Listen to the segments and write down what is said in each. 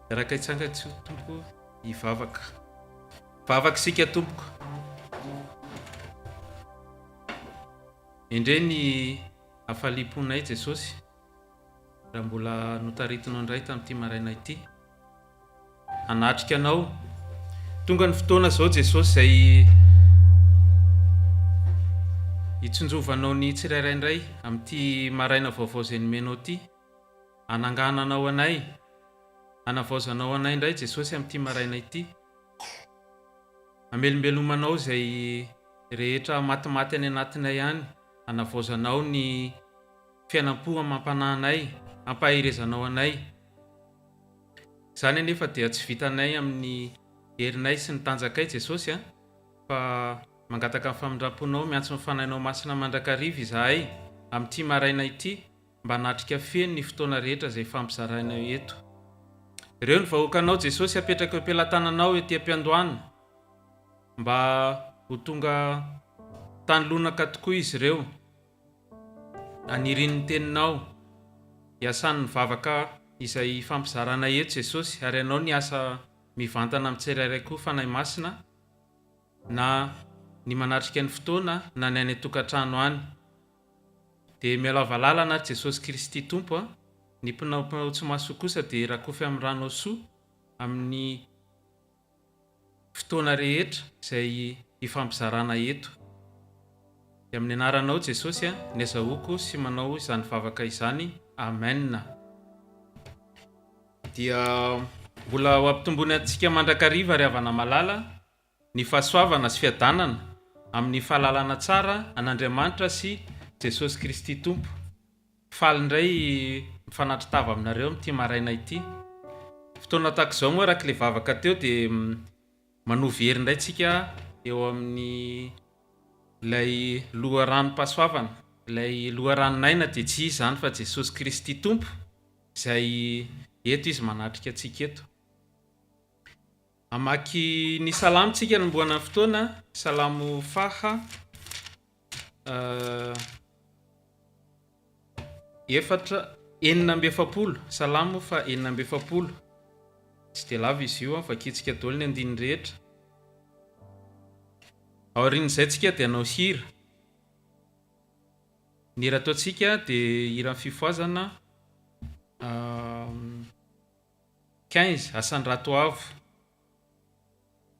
Raka itsangatsy tompoko hivavaka. Vavaka isika tompoko. Indray ny hafaliponay Jesosy raha mbola notaritinao indray tamin'ity maraina ity. Hanatrika anao. Tonga ny fotoana zao Jesosy izay hitsonjovanao ny tsirairay indray amin'ity maraina vaovao izay nomenao ity. Hanangananao anay, hanavaozanao anay indray Jesosy amin'ity maraina ity. Hamelombelomanao izay rehetra matimaty any anatinay ihany. Hanavaozanao ny fiainam-po amam-panahinay, hampahirezanao anay. Izany anefa dia tsy vitanay amin'ny herinay sy ny tanjakay Jesosy fa mangataka amin'ny famindram-ponao miantso ny fanahinao masina mandrakariva izahay amin'ity maraina ity mba hanatrika feno ny fotoana rehetra izay fampizarainao eto. Ireo ny vahoakanao Jesosy apetraka eo am-pelantananao ety am-piandohana mba ho tonga tanylonaka tokoa izy ireo. Aniriny ny teninao, hiasany ny vavaka izay fampizarana eto Jesosy, ary ianao ny asa mivantana amin'ny tsirairay koa fanahy masina na ny manatrika ny fotoana na ny any tokantrano any. Dia mialava lalana Jesosy Kristy Tompo, ny mpanao tsy mahasoa kosa dia rakofy amin'ny rano soa amin'ny fotoana rehetra izay hifampizarana eto. Dia amin'ny anaranao Jesosy ny azahoako sy manao izany vavaka izany. Amen. Dia mbola ho ampitombony antsika mandrakariva ary havana malala ny fahasoavana sy fiadanana amin'ny fahalalana tsara an'Andriamanitra sy Jesosy Kristy Tompo. Faly indray mifanatritava aminareo amin'ity maraina ity. Fotoana tahaka izao moa arak'ilay vavaka teo dia manovy hery indray tsika eo amin'ny ilay loharanom-pahasoavana. Ilay loharanonay na dia tsy izy izany fa Jesosy Kristy Tompo izay eto izy manatrika antsika eto. Hamaky ny salamo tsika nomboana ny fotoana, salamo faha 470, salamo fa 470. Tsy dia lava izy io fa kitsika daholo ny andininy rehetra. Aorian'izay tsika dia hanao hira. Ny hira ataontsika dia hira fifoazana 15 Asandratoavo.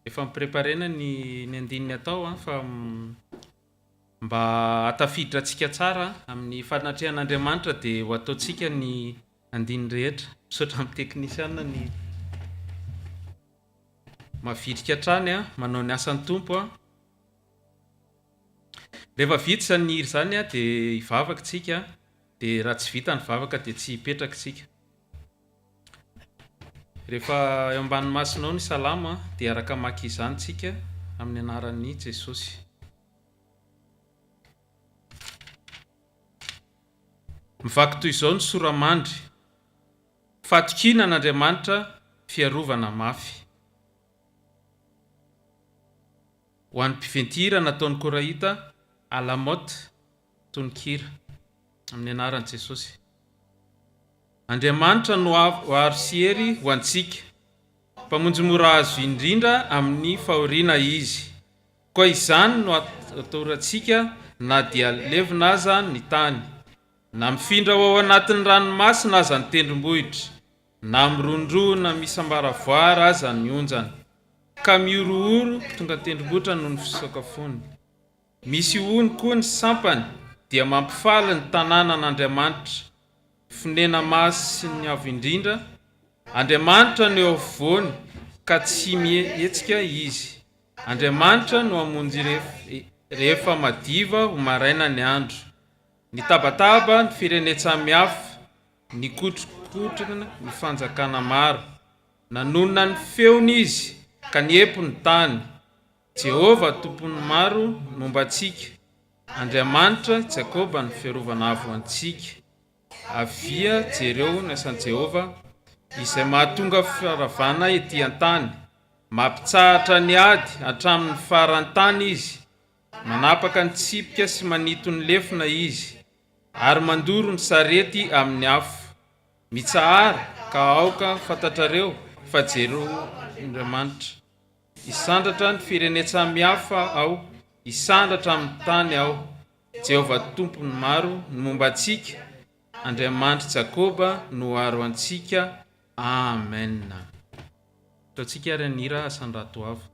Efa mipreparena ny andininy atao fa mba hatafiditra antsika tsara amin'ny fanatrehan'Andriamanitra dia ho ataontsika ny andininy rehetra. Misaotra amin'ny teknisiana ny mavidrika hatrany manao ny asan'ny Tompo. Rehefa vita izany hira izany dia hivavaka tsika, dia raha tsy vita ny vavaka dia tsy hipetraka tsika. Rehefa eo ambany masonao ny salamo dia araka maki izany tsika amin'ny anaran'i Jesosy. Mivaky toy izao ny soramandry. Fatokina n'Andriamanitra fiarovana mafy. Ho an'ny mpiventira nataon'ny Korahita Alamot tononkira amin'ny anaran'i Jesosy. Andriamanitra no aro sy hery ho antsika, mpamonjy mora azo indrindra amin'ny fahoriana izy. Koa izany no atorantsika na dia levina aza ny tany, na mifindra ao anatin'ny ranomasina aza ny tendrombohitra, na mirondrona misambaravoara aza ny onjany, ka miorooro tonga tendrombohitra noho ny fisokafony. Misy hono koa ny sampany dia mampifaly ny tanàna n'Andriamanitra. Fonena masy sy ny avo indrindra, Andriamanitra no eo afovoany ka tsy mihetsika izy. Andriamanitra no hamonjy rehefa madiva ho maraina ny andro. Ny tabataba ny firenetsamihafa, ny kotrokotrona ny fanjakana maro. Nanonona ny feony izy ka niepo ny tany. Jehova tompony maro momba antsika. Andriamanitra Jakoba ny fiarovana avo antsika. Avia jereo ny asan'i Jehova izay mahatonga fiaravana ety an-tany. Mampitsahatra ny ady hatramin'ny faran'ny tany izy. Manapaka ny tsipika sy manito ny lefina izy. Ary mandoro ny sarety amin'ny afo. Mitsahara ka aoka fantatrareo fa jero Andriamanitra isandratra ny firenetsamihafa ao, isandratra amin'ny tany ao. Jehova tompony maro ny momba antsika, Andriamanitra Jakoba no aro antsika. Amen. Ataontsika ary anira asandrato avo.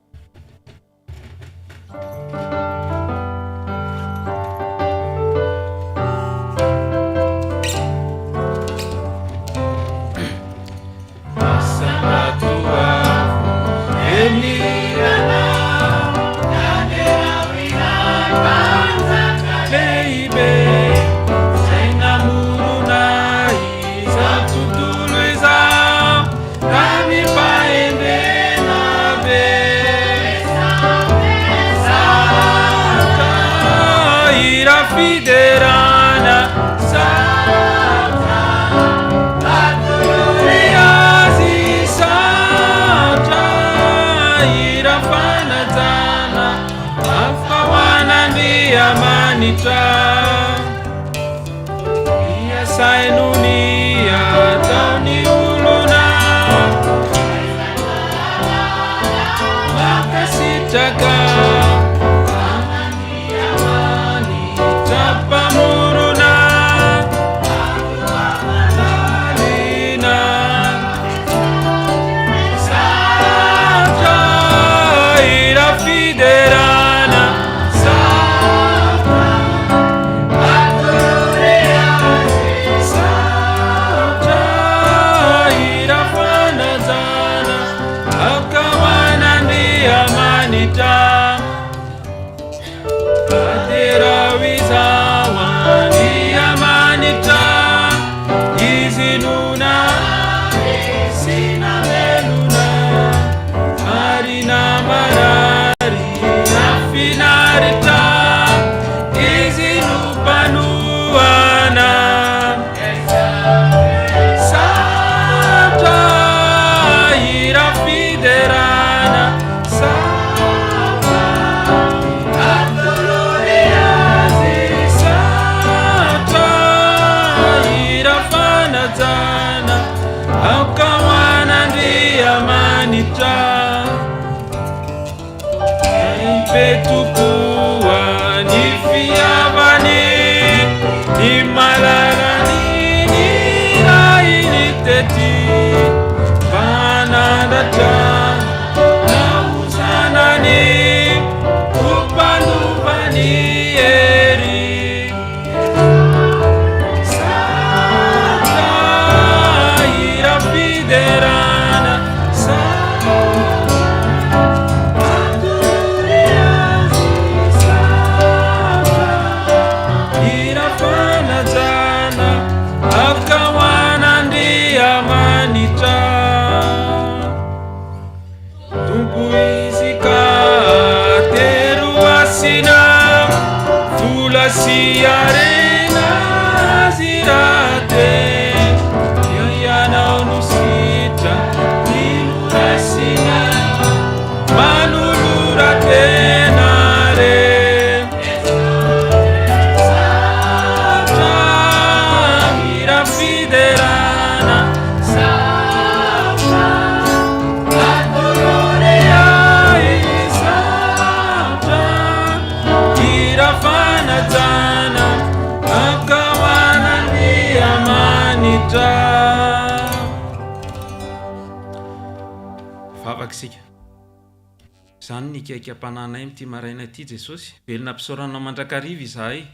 Zany nikaika-pananay amty maraina ty Jesosy, velona ampisaoranao mandrakariva izahay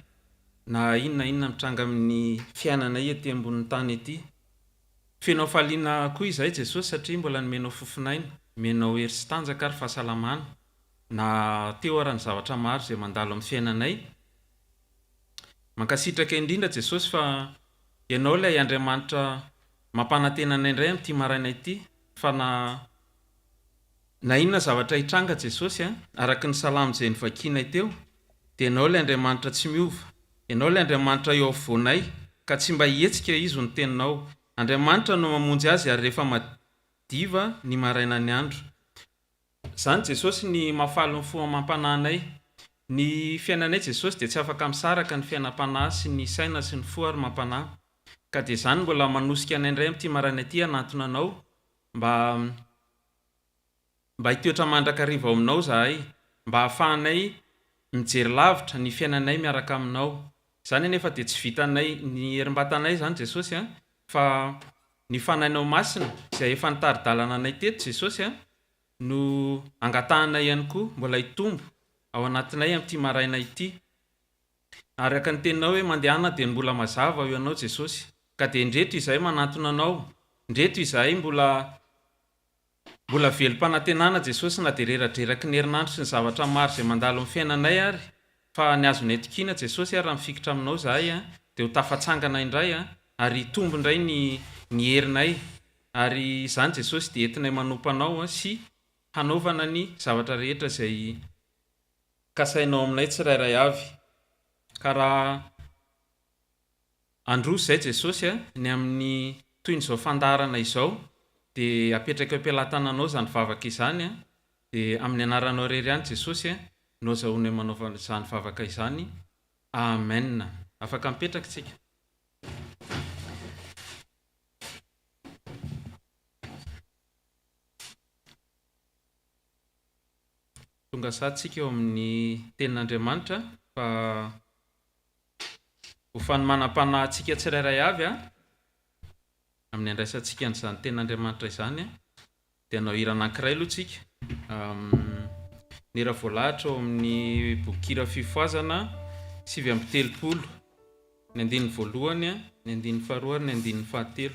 na inona mitranga amin'ny fiainanay ety ambonin'ny tany ety. Fenao faliana koa izahay Jesosy satria mbola nomenao fofinaina, menao hery sy tanjaka ary fahasalamana na teo arany zavatra maro izay mandalo amin'ny fiainanay. Mankasitraka indrindra Jesosy fa ianao ilay Andriamanitra mampanantenana indray amty maraina ity, fa na inona zavatra hitranga Jesosy araka ny salamo izay nivakianay teo, dia ianao ilay Andriamanitra tsy miova, ianao ilay Andriamanitra eo afovoanay ka tsy mba hihetsika izy ho ny teninao. Andriamanitra no mamonjy azy ary rehefa madiva ny maraina ny andro. Zany Jesosy ny mahafaly ny fomba mampananay. Ny fiainanay Jesosy dia tsy afaka misaraka ny fiainam-panahy sy ny saina sy ny fo ary mampanahy. Ka dia zany mbola manosika anay indray amty maraina ity hanatona anao mba mba hitoetra mandrakariva ao aminao zahay, mba hahafahanay mijery lavitra ny fiainanay miaraka aminao. Zany nefa dia tsy vitanay ny herim-batanay zany Jesosy a, fa ny fanainao masina izay efa nitary-dalana anay teto Jesosy a, no angatahanay ihany koa mbola hitombo ao anatinay amin'ity maraina ity. Araka ny teninao hoe mandehana dia mbola mazava eo ianao Jesosy, ka dia ndreto izahay manantona anao, ndreto izahay mbola velom-panantenana Jesosy, na dia reradreraky ny herinandro sy ny zavatra maro izay mandalo amin'ny fiainanay ary, fa ny azonay tokiana Jesosy raha mifikitra aminao zahay a, dia ho tafatsangana indray a, ary tombo indray ny herinay, ary izany Jesosy dia entinay manompo anao sy hanaovana ny zavatra rehetra izay kasainao aminay tsirairay avy. Ka raha androso izay Jesosy a, ny amin'ny toy n'izao fandarana izao, dia apetraka am-pialantananao zany vavaka izany a, dia amin'ny anaranao rery ihany Jesosy a, no zahoanay manaovana izany vavaka izany. Amen. Afaka mipetraka tsika. Tonga satsika eo amin'ny tenin'Andriamanitra fa ho fanomanam-panahintsika tsirairay avy a, amin'ny andraisantsika n'izany tenin'Andriamanitra izany a, dia hanao hira anankiray aloha tsika. Ny hira voalahatra ao amin'ny boky hira fifoazana 7:30, ny 1:1, ny 1:2, ny 1:3.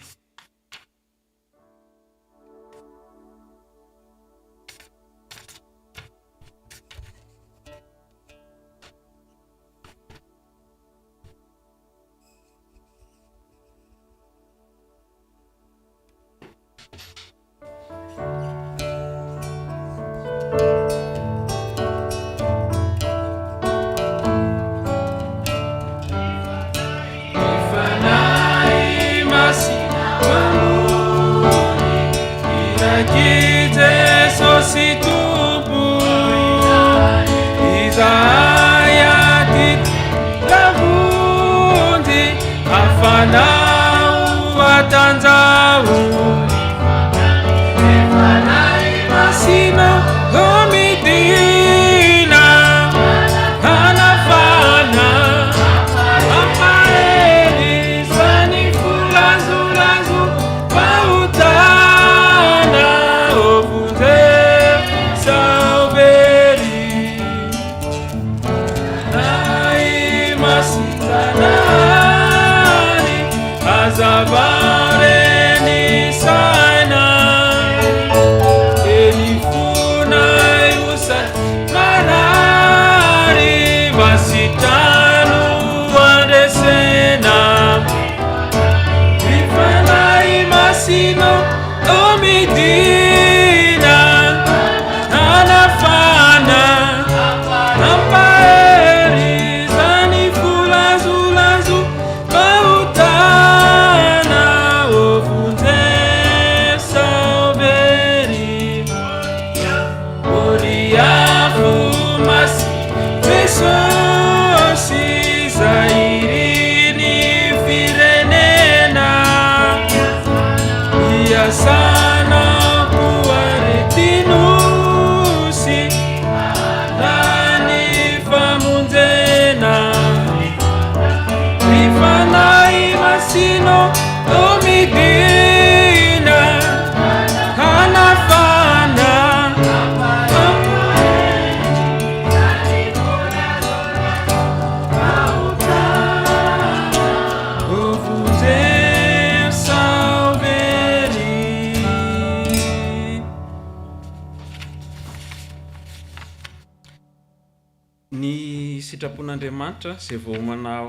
Ny sitrapon'Andriamanitra izay voamana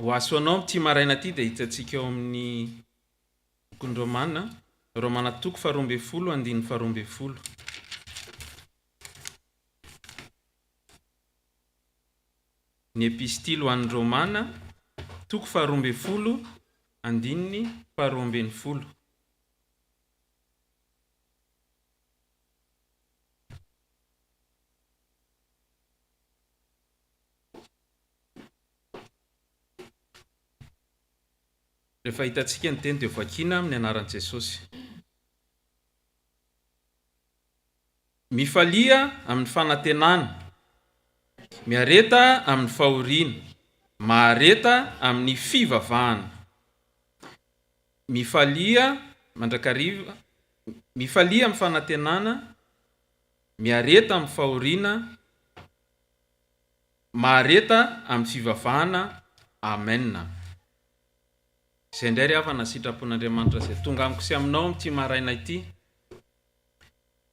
ho asoanao amin'ity maraina ity dia hitantsika eo amin'ny bokin'ny Romana, Romana 12:12. Ny epistily ho an'ny Romana 12:12. Rehefa hitantsika ny teny dia vakiana amin'ny anaran'i Jesosy. mifalia amin'ny fanantenana, miareta amin'ny fahoriana, mahareta amin'ny fivavahana. Mifalia mandrakariva, mifalia amin'ny fanantenana, miareta amin'ny fahoriana, mahareta amin'ny fivavahana. Amen. Izay indray ry havana sitrapon'Andriamanitra izay tonga amiko sy aminao amin'ity maraina ity.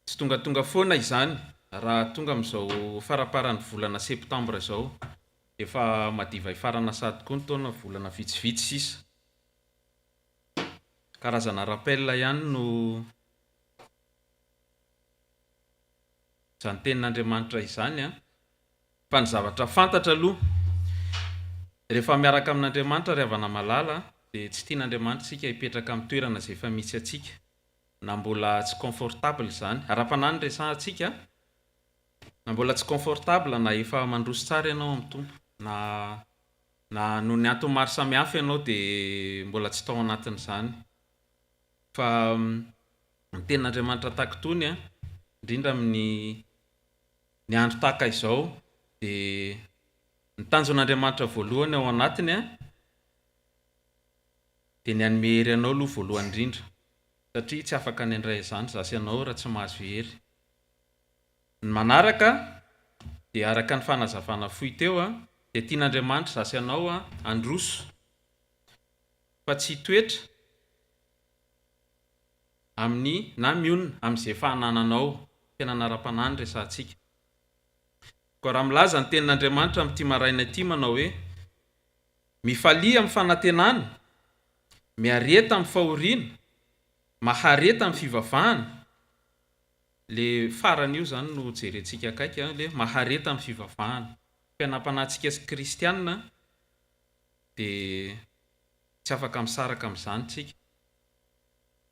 Tsy tonga foana izany raha tonga amin'izao faraparan'ny volana septambra izao, efa madiva ifarana sady koa ny taona, volana vitsivitsy sisa. Karazana rappel ihany no izany tenin'Andriamanitra izany fa ny zavatra fantatra aloha, rehefa miaraka amin'Andriamanitra ry havana malala, dia tsy tian'Andriamanitra tsika hipetraka amin'ny toerana izay efa misy atsika, na mbola tsy confortable izany. Ara-panahiny resahantsika, na mbola tsy confortable na efa mandroso tsara ianao amin'ny tompo, na noho ny antony maro samihafa ianao dia mbola tsy tao anatin'izany. Fa ny tenin'Andriamanitra tahak'itony, indrindra amin'ny andro tahaka izao, dia ny tanjon'Andriamanitra voalohany ao anatiny dia ny hanome hery anao aloha voalohany indrindra, satria tsy afaka ny handray izany zasy ianao raha tsy mahazo hery. Ny manaraka dia araka ny fanazavana fohy teo dia tian'Andriamanitra zasy ianao androso, fa tsy toetra amin'ny na mionona amin'izay fahanananao. Tena nara-panahiny resahantsika. Koa raha milaza ny tenin'Andriamanitra amin'ity maraina ity manao hoe mifalia amin'ny fanantenana, miareta amin'ny fahoriana, mahareta amin'ny fivavahana. Le farany io zany no jerentsika akaiky, le mahareta amin'ny fivavahana. Fianam-panahintsika sy kristianina dia tsy afaka misaraka amin'izany tsika.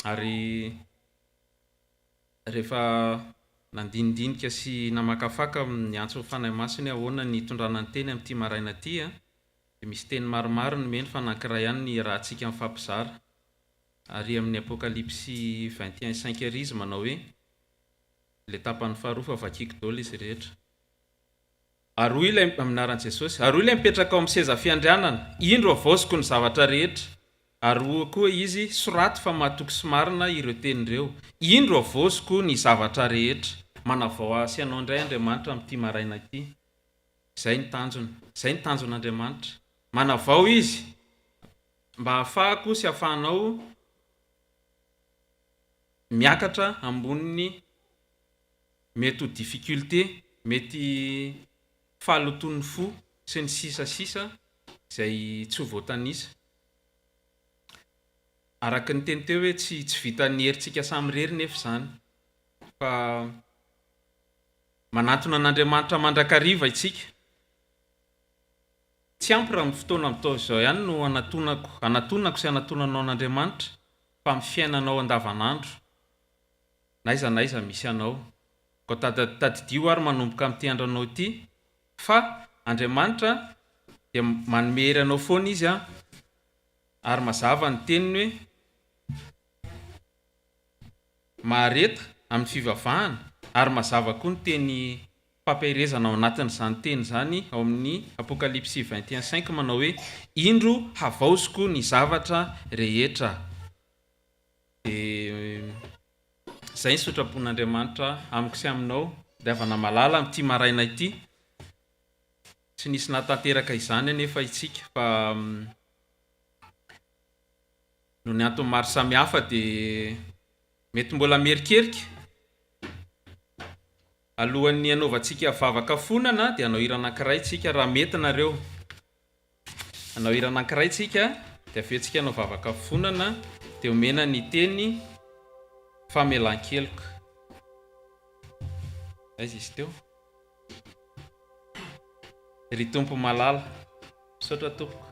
Ary rehefa nandinidinika sy namakafaka ny antso ny fanahy masiny ahoana ny tondrana ny teny amin'ity maraina ity, dia misy teny maromaro no meny fa anankiray ihany ny rahantsika mifampizara. Ary amin'ny Apokalipsy 21:5 ary izy manao hoe le tapany faharoa fa vakiako daholo izy rehetra. Aroy ilay amin'ny anaran'i Jesosy, aroy ilay mipetraka ao amin'ny seza fiandrianana, indro avaosiko ny zavatra rehetra. Aroa koa izy, soraty fa mahatoky sy marina ireo tenin'ireo, indro avaosiko ny zavatra rehetra. Manavao azy ianao indray Andriamanitra amin'ity maraina ity. Izay ny tanjony, izay ny tanjon'Andriamanitra. Manavao izy mba ahafahako sy ahafahanao miakatra amboniny mety ho difficulté, mety fahaloton'ny fo sy ny sisasisa izay tsy ho voatanisa. Araka ny teny teo hoe tsy vitan'ny herintsika samy rery nefa izany, fa manatona an'Andriamanitra mandrakariva itsika. Tsy ampy raha amin'ny fotoana amin'izao izao ihany no anatonako sy anatonanao an'Andriamanitra, fa amin'ny fiainanao andavanandro, naiza misy anao. Koa tadidio ary manomboka amin'ity andronao ity, fa Andriamanitra dia manome hery anao foana izy ary mazava ny teniny hoe mahareta amin'ny fivavahana, ary mazava koa ny teny fampahirezana ao anatin'izany teny izany ao amin'ny Apokalipsy 21:5 manao hoe indro havaosiko ny zavatra rehetra. Izay ny sotrapon'Andriamanitra amiko sy aminao dia havana malala amin'ity maraina ity. Tsy nisy natanteraka izany anefa itsika, fa noho ny antony maro samihafa dia mety mbola merikerika. Alohan'ny anaovantsika vavaka fonana dia anao hira anankiray tsika raha mety nareo. Anao hira anankiray tsika dia aveontsika anao vavaka fonana dia omena ny teny famelan-keloka. Aiza izy teo? Ry tompo malala, misaotra tompoko.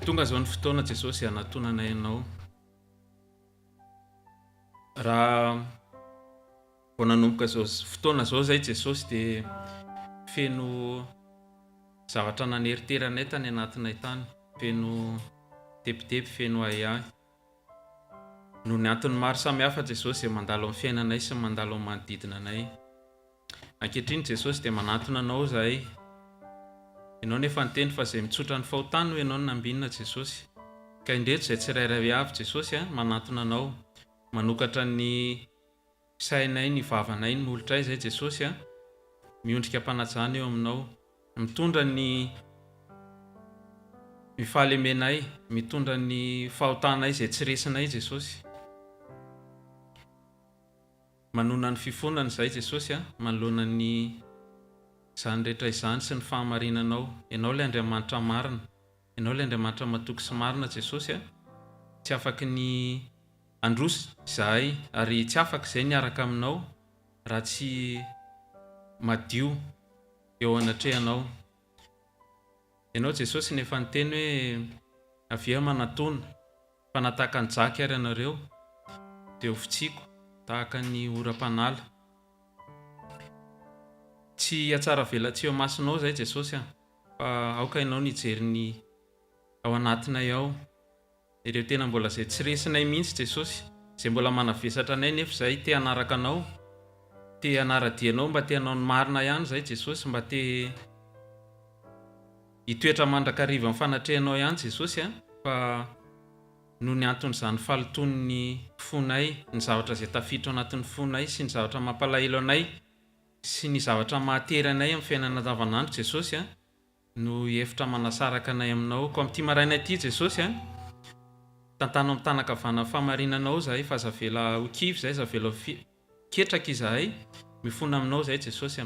tonga zao ny fotoana Jesosy anatonana ianao raha vao nanomboka zao fotoana zao zay Jesosy dia feno zavatra naneriterana tany anatinay tany, feno tepitepy, feno ahiahy. No ny antony maro samihafa Jesosy mandalo amin'ny fiainanay sy mandalo amin'ny manodidina anay. Ankehitriny Jesosy dia manatona anao zahay. Ianao nefa niteny fa izay mitsotra ny fahotany ho ianao no nambinina Jesosy. Ka indreto izay tsirairay avy Jesosy manatona anao, manokatra ny sainay, ny vavanay, ny molotray zay Jesosy miondrika mpanajana eo aminao, mitondra ny fahalemenay, mitondra ny fahotanay izay tsy resinay Jesosy. Manona ny fifonana izay Jesosy manoloana ny izany rehetra izany sy ny fahamarinanao. Ianao ilay Andriamanitra marina, ianao ilay Andriamanitra matoky sy marina Jesosy tsy afaky ny androso izahay ary tsy afaka izay niaraka aminao raha tsy madio eo anatrehanao. Ianao Jesosy nefa niteny hoe avia manatona fa natahaka ny jaky ary ianareo dia hofitsiako tahaka ny oram-panala. Tsy atsara velantseo masonao zay Jesosy fa aoka ianao nijery ny ao anatinay ao, ireo tena mbola izay tsy resinay mihitsy Jesosy, izay mbola manavesatra anay nefa izay te hanaraka anao, te hanaradianao, mba te hanao ny marina ihany zay Jesosy, mba te hitoetra mandrakariva amin'ny fanatrehanao ihany Jesosy fa no ny anton'izany faloton'ny fonay, ny zavatra izay tafiditra anatin'ny fonay sy ny zavatra mampalahelo anay sy ny zavatra mahatery anay amin'ny fiainana andavanandro Jesosy no hevitra manasaraka anay aminao. Ko amin'ity maraina ity Jesosy tantano amin'ny tanakavana famarinanao zahay fa zavela ho kivy zahay, zavela ho ketraka izahay, mifona aminao zahay Jesosy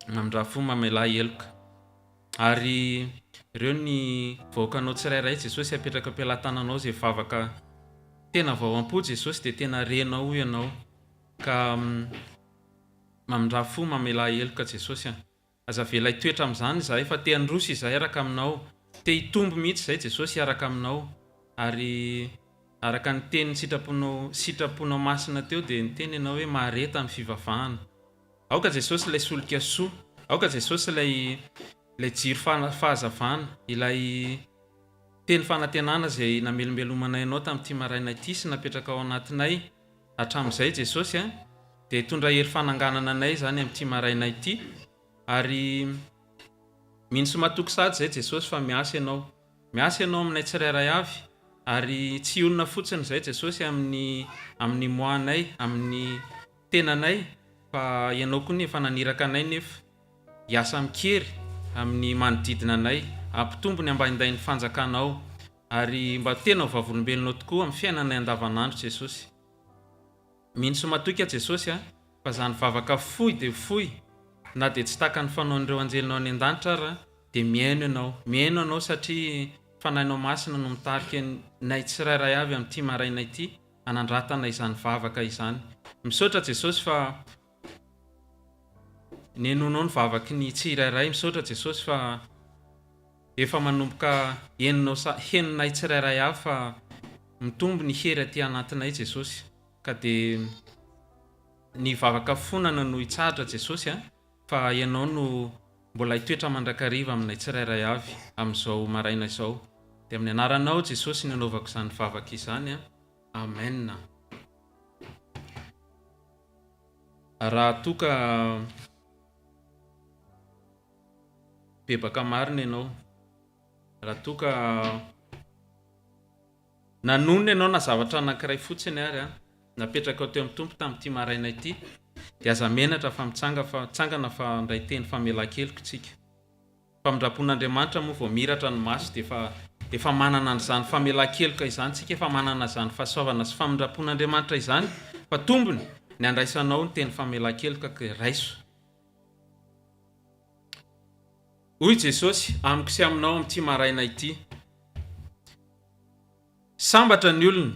amin'ny fo mamelahy heloka. Ary ireo ny vahoakanao tsirairay Jesosy apetraka am-pelantananao izay vavaka tena vao am-po Jesosy dia tena renao ianao, ka mamindra fo mamelahy heloka Jesosy azavela hitoetra amin'izany izahay fa te handroso izahay araka aminao, te hitombo mihitsy izay Jesosy araka aminao, ary araka ny teny sitraponao masina teo dia ny teny ianao hoe mareta amin'ny fivavahana. Aoka Jesosy ilay solika soa, aoka Jesosy ilay jiro fahazavana, ilay teny fanantenana izay namelomelomanay ianao tamin'ity maraina ity sy napetraka ao anatinay hatramin'izay Jesosy dia hitondra hery fananganana anay izany amin'ity maraina ity, ary mino sy matoky sady izay Jesosy fa miasa ianao aminay tsirairay avy, ary tsy olona fotsiny izay Jesosy amin'ny moanay, amin'ny tenanay, fa ianao koa nefa naniraka anay nefa hiasa mikery amin'ny manodidina anay, ampitombony mba hinday ny fanjakanao, ary mba tena ho vavolombelonao tokoa amin'ny fiainanay andavanandro Jesosy. Mino sy matoky Jesosy fa zany vavaka fohy dia fohy, na dia tsy taka ny fanaon'ireo anjelinao any an-danitra ary dia miaino ianao satria fanahinao masina no mitarika nay tsirairay avy amin'ity maraina ity hanandratana izany vavaka izany. Misaotra Jesosy fa nenonao ny vavaky ny tsirairay, misaotra Jesosy fa efa manomboka heninay tsirairay avy fa mitombo ny hery aty anatinay Jesosy, ka dia ny vavaka fonana no hitsahatra Jesosy fa ianao no mbola hitoetra mandrakariva aminay tsirairay avy amin'izao maraina izao. Dia amin'ny anaranao Jesosy no anaovako izany vavaka izany. Amen. Raha toka bebaka marina ianao, raha toka nanonona ianao na zavatra anankiray fotsiny ary napetraka ao teo amin'ny tompo tamin'ity maraina ity, dia aza menatra fa mitsangana fa ndray teny famelan-keloka tsika. Famindrapon'Andriamanitra moa vao miratra ny maso dia efa manana an'izany famelan-keloka izany tsika, efa manana izany fahasoavana sy famindrapon'Andriamanitra izany, fa tombony ny andraisanao ny teny famelan-keloka ka raiso. Hoy Jesosy amiko sy aminao amin'ity maraina ity: sambatra ny olona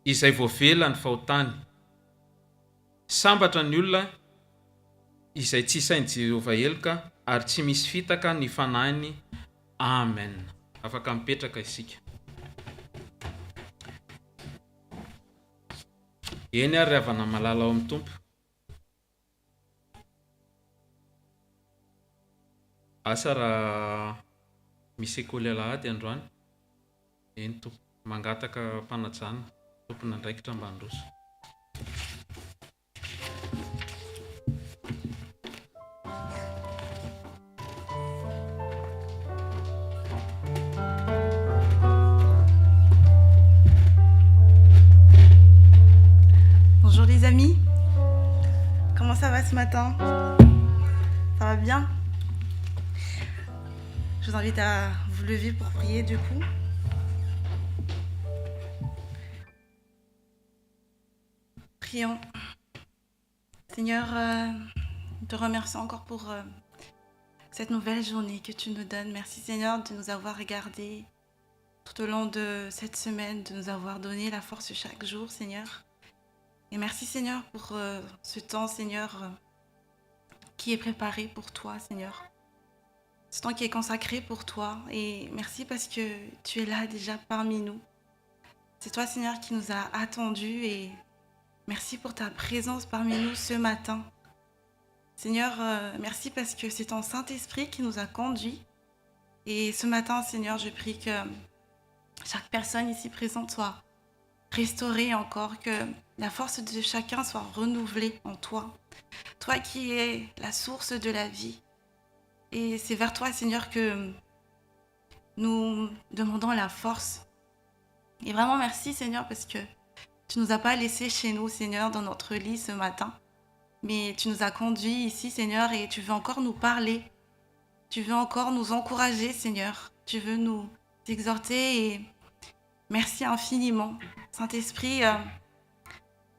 izay voavela ny fahotany, sambatra ny olona izay tsy sain'i Jehovah heloka ary tsy misy fitaka ny fanahiny. Amen. Afaka mipetraka isika. Eny ary avana malala ao amin'ny tompo. Asa raha misy école alahady androany, eny tompo mangataka mpanajana, tompona andraikitra mba handroso. Bonjour les amis, comment ça va ce matin? Ça va bien? Je vous invite à vous lever pour prier du coup. Prions. Seigneur, nous te remercions encore pour cette nouvelle journée que tu nous donnes. Merci Seigneur de nous avoir regardés tout au long de cette semaine, de nous avoir donné la force chaque jour, Seigneur. Et merci Seigneur pour ce temps, Seigneur, qui est préparé pour toi, Seigneur. Ce temps qui est consacré pour toi. Et merci parce que tu es là déjà parmi nous. C'est toi, Seigneur, qui nous a attendus. Et merci pour ta présence parmi nous ce matin. Seigneur, merci parce que c'est ton Saint-Esprit qui nous a conduits. Et ce matin, Seigneur, je prie que chaque personne ici présente soit restaurée encore, que la force de chacun soit renouvelée en toi. Toi qui es la source de la vie. Et c'est vers toi, Seigneur, que nous demandons la force. Et vraiment merci, Seigneur, parce que tu ne nous as pas laissés chez nous, Seigneur, dans notre lit ce matin. Mais tu nous as conduits ici, Seigneur, et tu veux encore nous parler. Tu veux encore nous encourager, Seigneur. Tu veux nous exhorter et merci infiniment. Saint-Esprit,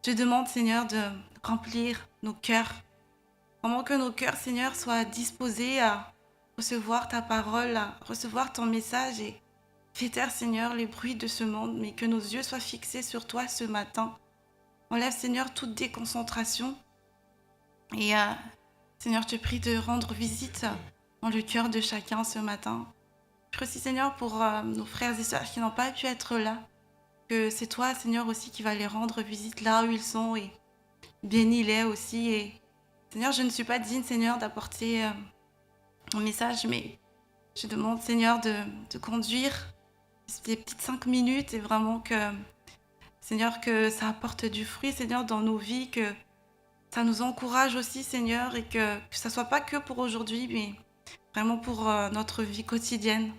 je demande, Seigneur, de remplir nos cœurs. Vraiment que nos cœurs, Seigneur, soient disposés à recevoir ta parole, à recevoir ton message et fais taire, Seigneur, les bruits de ce monde, mais que nos yeux soient fixés sur toi ce matin. Enlève, Seigneur, toute déconcentration. Et Seigneur, je te prie de rendre visite dans le cœur de chacun ce matin. Je prie aussi, Seigneur, pour nos frères et sœurs qui n'ont pas pu être là. que c'est toi, Seigneur, aussi qui va les rendre visite là où ils sont et bénis les aussi. Et Seigneur, je ne suis pas digne, Seigneur, d'apporter un message, mais je demande, Seigneur, de conduire ces petites 5 minutes et vraiment que, Seigneur, que ça apporte du fruit, Seigneur, dans nos vies, que ça nous encourage aussi, Seigneur, et que ça ne soit pas que pour aujourd'hui, mais vraiment pour notre vie quotidienne.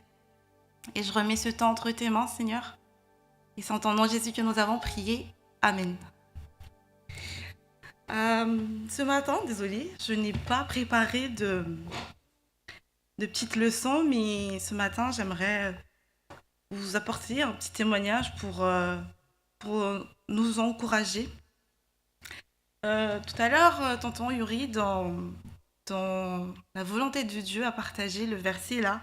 Et je remets ce temps entre tes mains, Seigneur. Et c'est en ton nom, Jésus, que nous avons prié. Amen. Ce matin, désolée, je n'ai pas préparé de petites leçons, mais ce matin, j'aimerais vous apporter un petit témoignage pour nous encourager. Tout à l'heure, tonton Yuri, dans la volonté de Dieu, a partagé le verset là.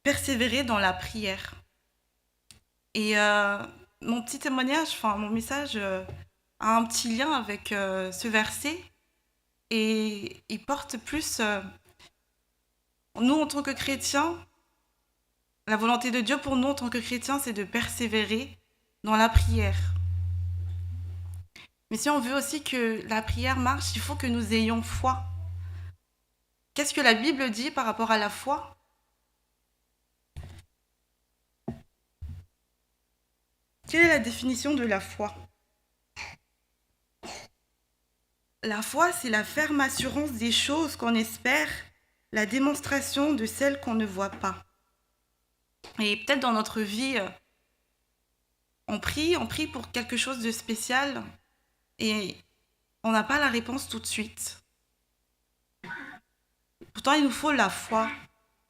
Persévérer dans la prière. Et mon petit témoignage, enfin mon message a un petit lien avec ce verset et il porte plus nous en tant que chrétiens, la volonté de Dieu pour nous en tant que chrétiens, c'est de persévérer dans la prière. Mais si on veut aussi que la prière marche, il faut que nous ayons foi. Qu'est-ce que la Bible dit par rapport à la foi ? Quelle est la définition de la foi ? La foi, c'est la ferme assurance des choses qu'on espère, la démonstration de celles qu'on ne voit pas. Et peut-être dans notre vie, on prie pour quelque chose de spécial et on n'a pas la réponse tout de suite. Pourtant, il nous faut la foi.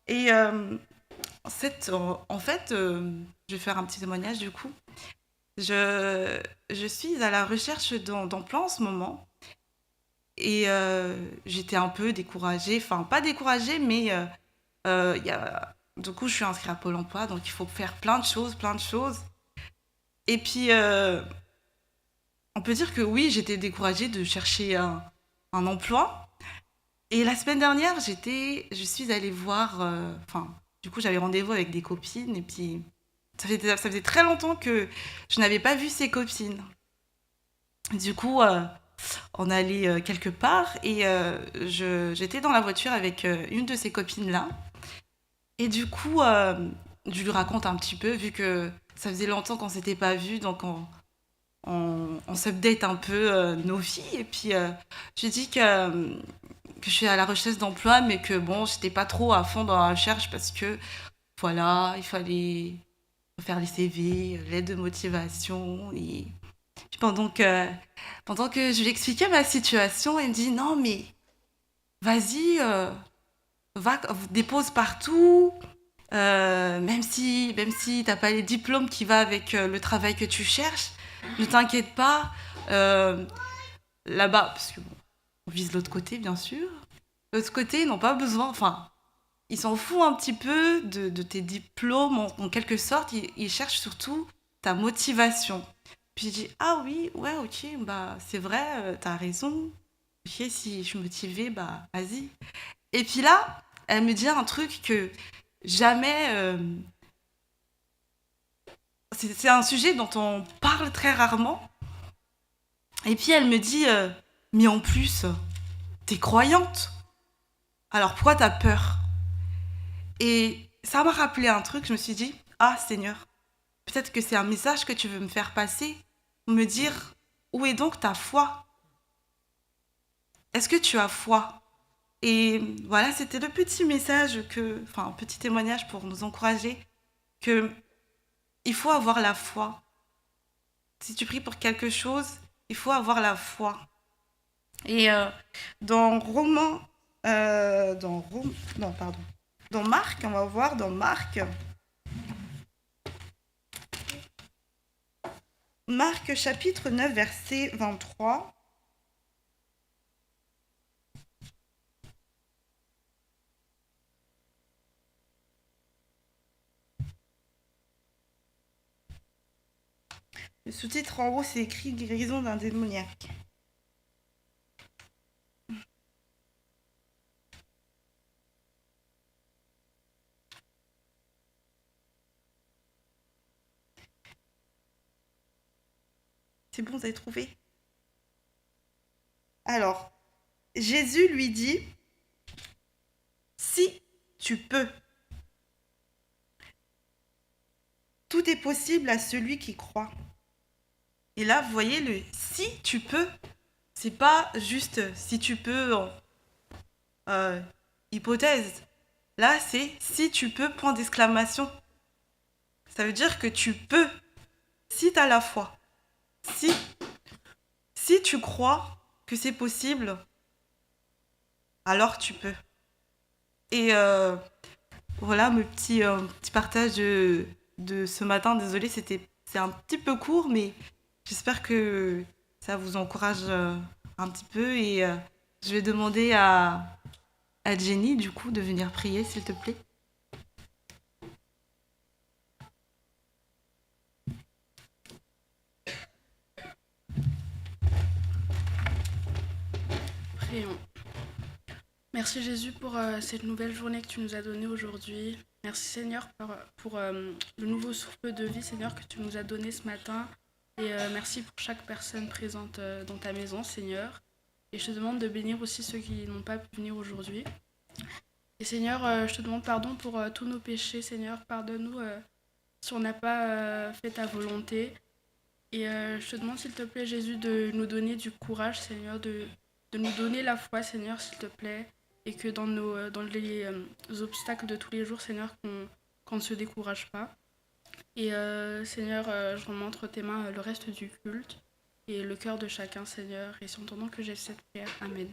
Et en fait, je vais faire un petit témoignage du coup. Je suis à la recherche d'emploi en ce moment. Et j'étais un peu découragée, enfin pas découragée, mais du coup je suis inscrite à Pôle emploi, donc il faut faire plein de choses. Et puis on peut dire que oui, j'étais découragée de chercher un emploi. Et la semaine dernière, je suis allée voir, du coup j'avais rendez-vous avec des copines, et puis ça faisait très longtemps que je n'avais pas vu ces copines. Du coup, on allait quelque part et j'étais dans la voiture avec une de ces copines-là. Et du coup, je lui raconte un petit peu, vu que ça faisait longtemps qu'on ne s'était pas vus, donc on s'update un peu nos vies. Et puis, je lui dis que je suis à la recherche d'emploi, mais que bon, j'étais pas trop à fond dans la recherche parce que, voilà, il fallait faire les CV, l'aide de motivation. Et puis pendant que je lui expliquais ma situation, elle me dit non mais vas-y, va, dépose partout, même si t'as pas les diplômes qui va avec le travail que tu cherches, ne t'inquiète pas, là-bas, parce que bon, on vise l'autre côté bien sûr, l'autre côté ils n'ont pas besoin, enfin ils s'en foutent un petit peu de tes diplômes en quelque sorte, ils cherchent surtout ta motivation. Puis j'ai dit, ah oui, ouais, ok, bah c'est vrai, t'as raison. Ok, si je suis motivée, bah vas-y. Et puis là, elle me dit un truc que jamais... c'est un sujet dont on parle très rarement. Et puis elle me dit, mais en plus, t'es croyante. Alors pourquoi t'as peur ? Et ça m'a rappelé un truc, je me suis dit, ah Seigneur, peut-être que c'est un message que tu veux me faire passer, me dire, où est donc ta foi ? Est-ce que tu as foi ? Et voilà, c'était le petit message un petit témoignage pour nous encourager que il faut avoir la foi. Si tu pries pour quelque chose, il faut avoir la foi. Et dans Marc, on va voir dans Marc chapitre 9, verset 23. Le sous-titre en haut, c'est écrit guérison d'un démoniaque. C'est bon, vous avez trouvé? Alors, Jésus lui dit, si tu peux. Tout est possible à celui qui croit. Et là, vous voyez, le si tu peux, c'est pas juste si tu peux en hypothèse. Là, c'est si tu peux, point d'exclamation. Ça veut dire que tu peux, si tu as la foi. Si tu crois que c'est possible, alors tu peux. Et voilà mon petit partage de ce matin. Désolée, c'est un petit peu court, mais j'espère que ça vous encourage un petit peu. Et je vais demander à Jenny, du coup, de venir prier, s'il te plaît. Prions. Merci Jésus pour cette nouvelle journée que tu nous as donnée aujourd'hui. Merci Seigneur pour le nouveau souffle de vie, Seigneur, que tu nous as donné ce matin. Et merci pour chaque personne présente dans ta maison, Seigneur. Et je te demande de bénir aussi ceux qui n'ont pas pu venir aujourd'hui. Et Seigneur, je te demande pardon pour tous nos péchés, Seigneur. Pardonne-nous si on n'a pas fait ta volonté. Et je te demande, s'il te plaît, Jésus, de nous donner du courage, Seigneur, de nous donner la foi, Seigneur, s'il te plaît. Et que dans les obstacles de tous les jours, Seigneur, qu'on ne se décourage pas. Et Seigneur, je remets entre tes mains le reste du culte et le cœur de chacun, Seigneur. Et c'est en ton nom que j'ai cette prière. Amen.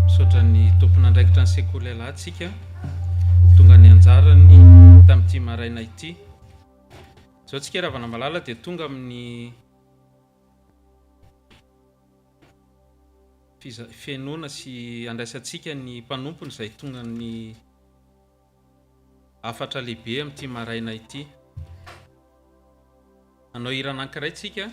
Misaotra ny tompon'andraikitra ny sekoly alahantsika tonga ny anjarany tamin'ity maraina ity. Zao tsika ravana malala dia tonga amin'ny fenoana sy andraisantsika ny mpanompony izay tonga ny afatra lehibe amin'ity maraina ity. Anao hira anankiray tsika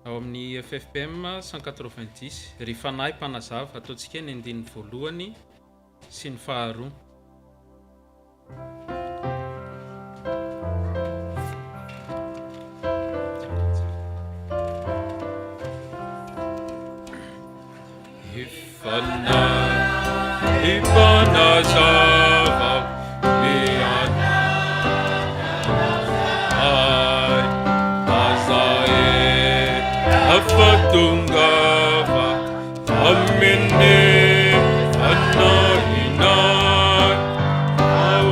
ao amin'ny FFPM 190 ry fanahy mpanazava, ataontsika ny andininy voalohany sy ny faharoa. Mpanazava afatungava amene anahinay au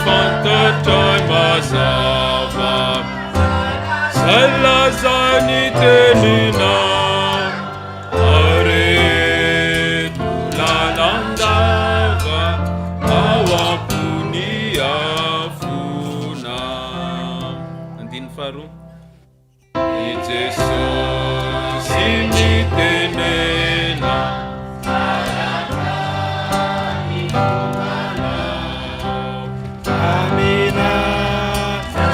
fantatai mazava salazani tenina aretu lalandava awapuni afuna. Andiny faharoa. Jesus imitenena amina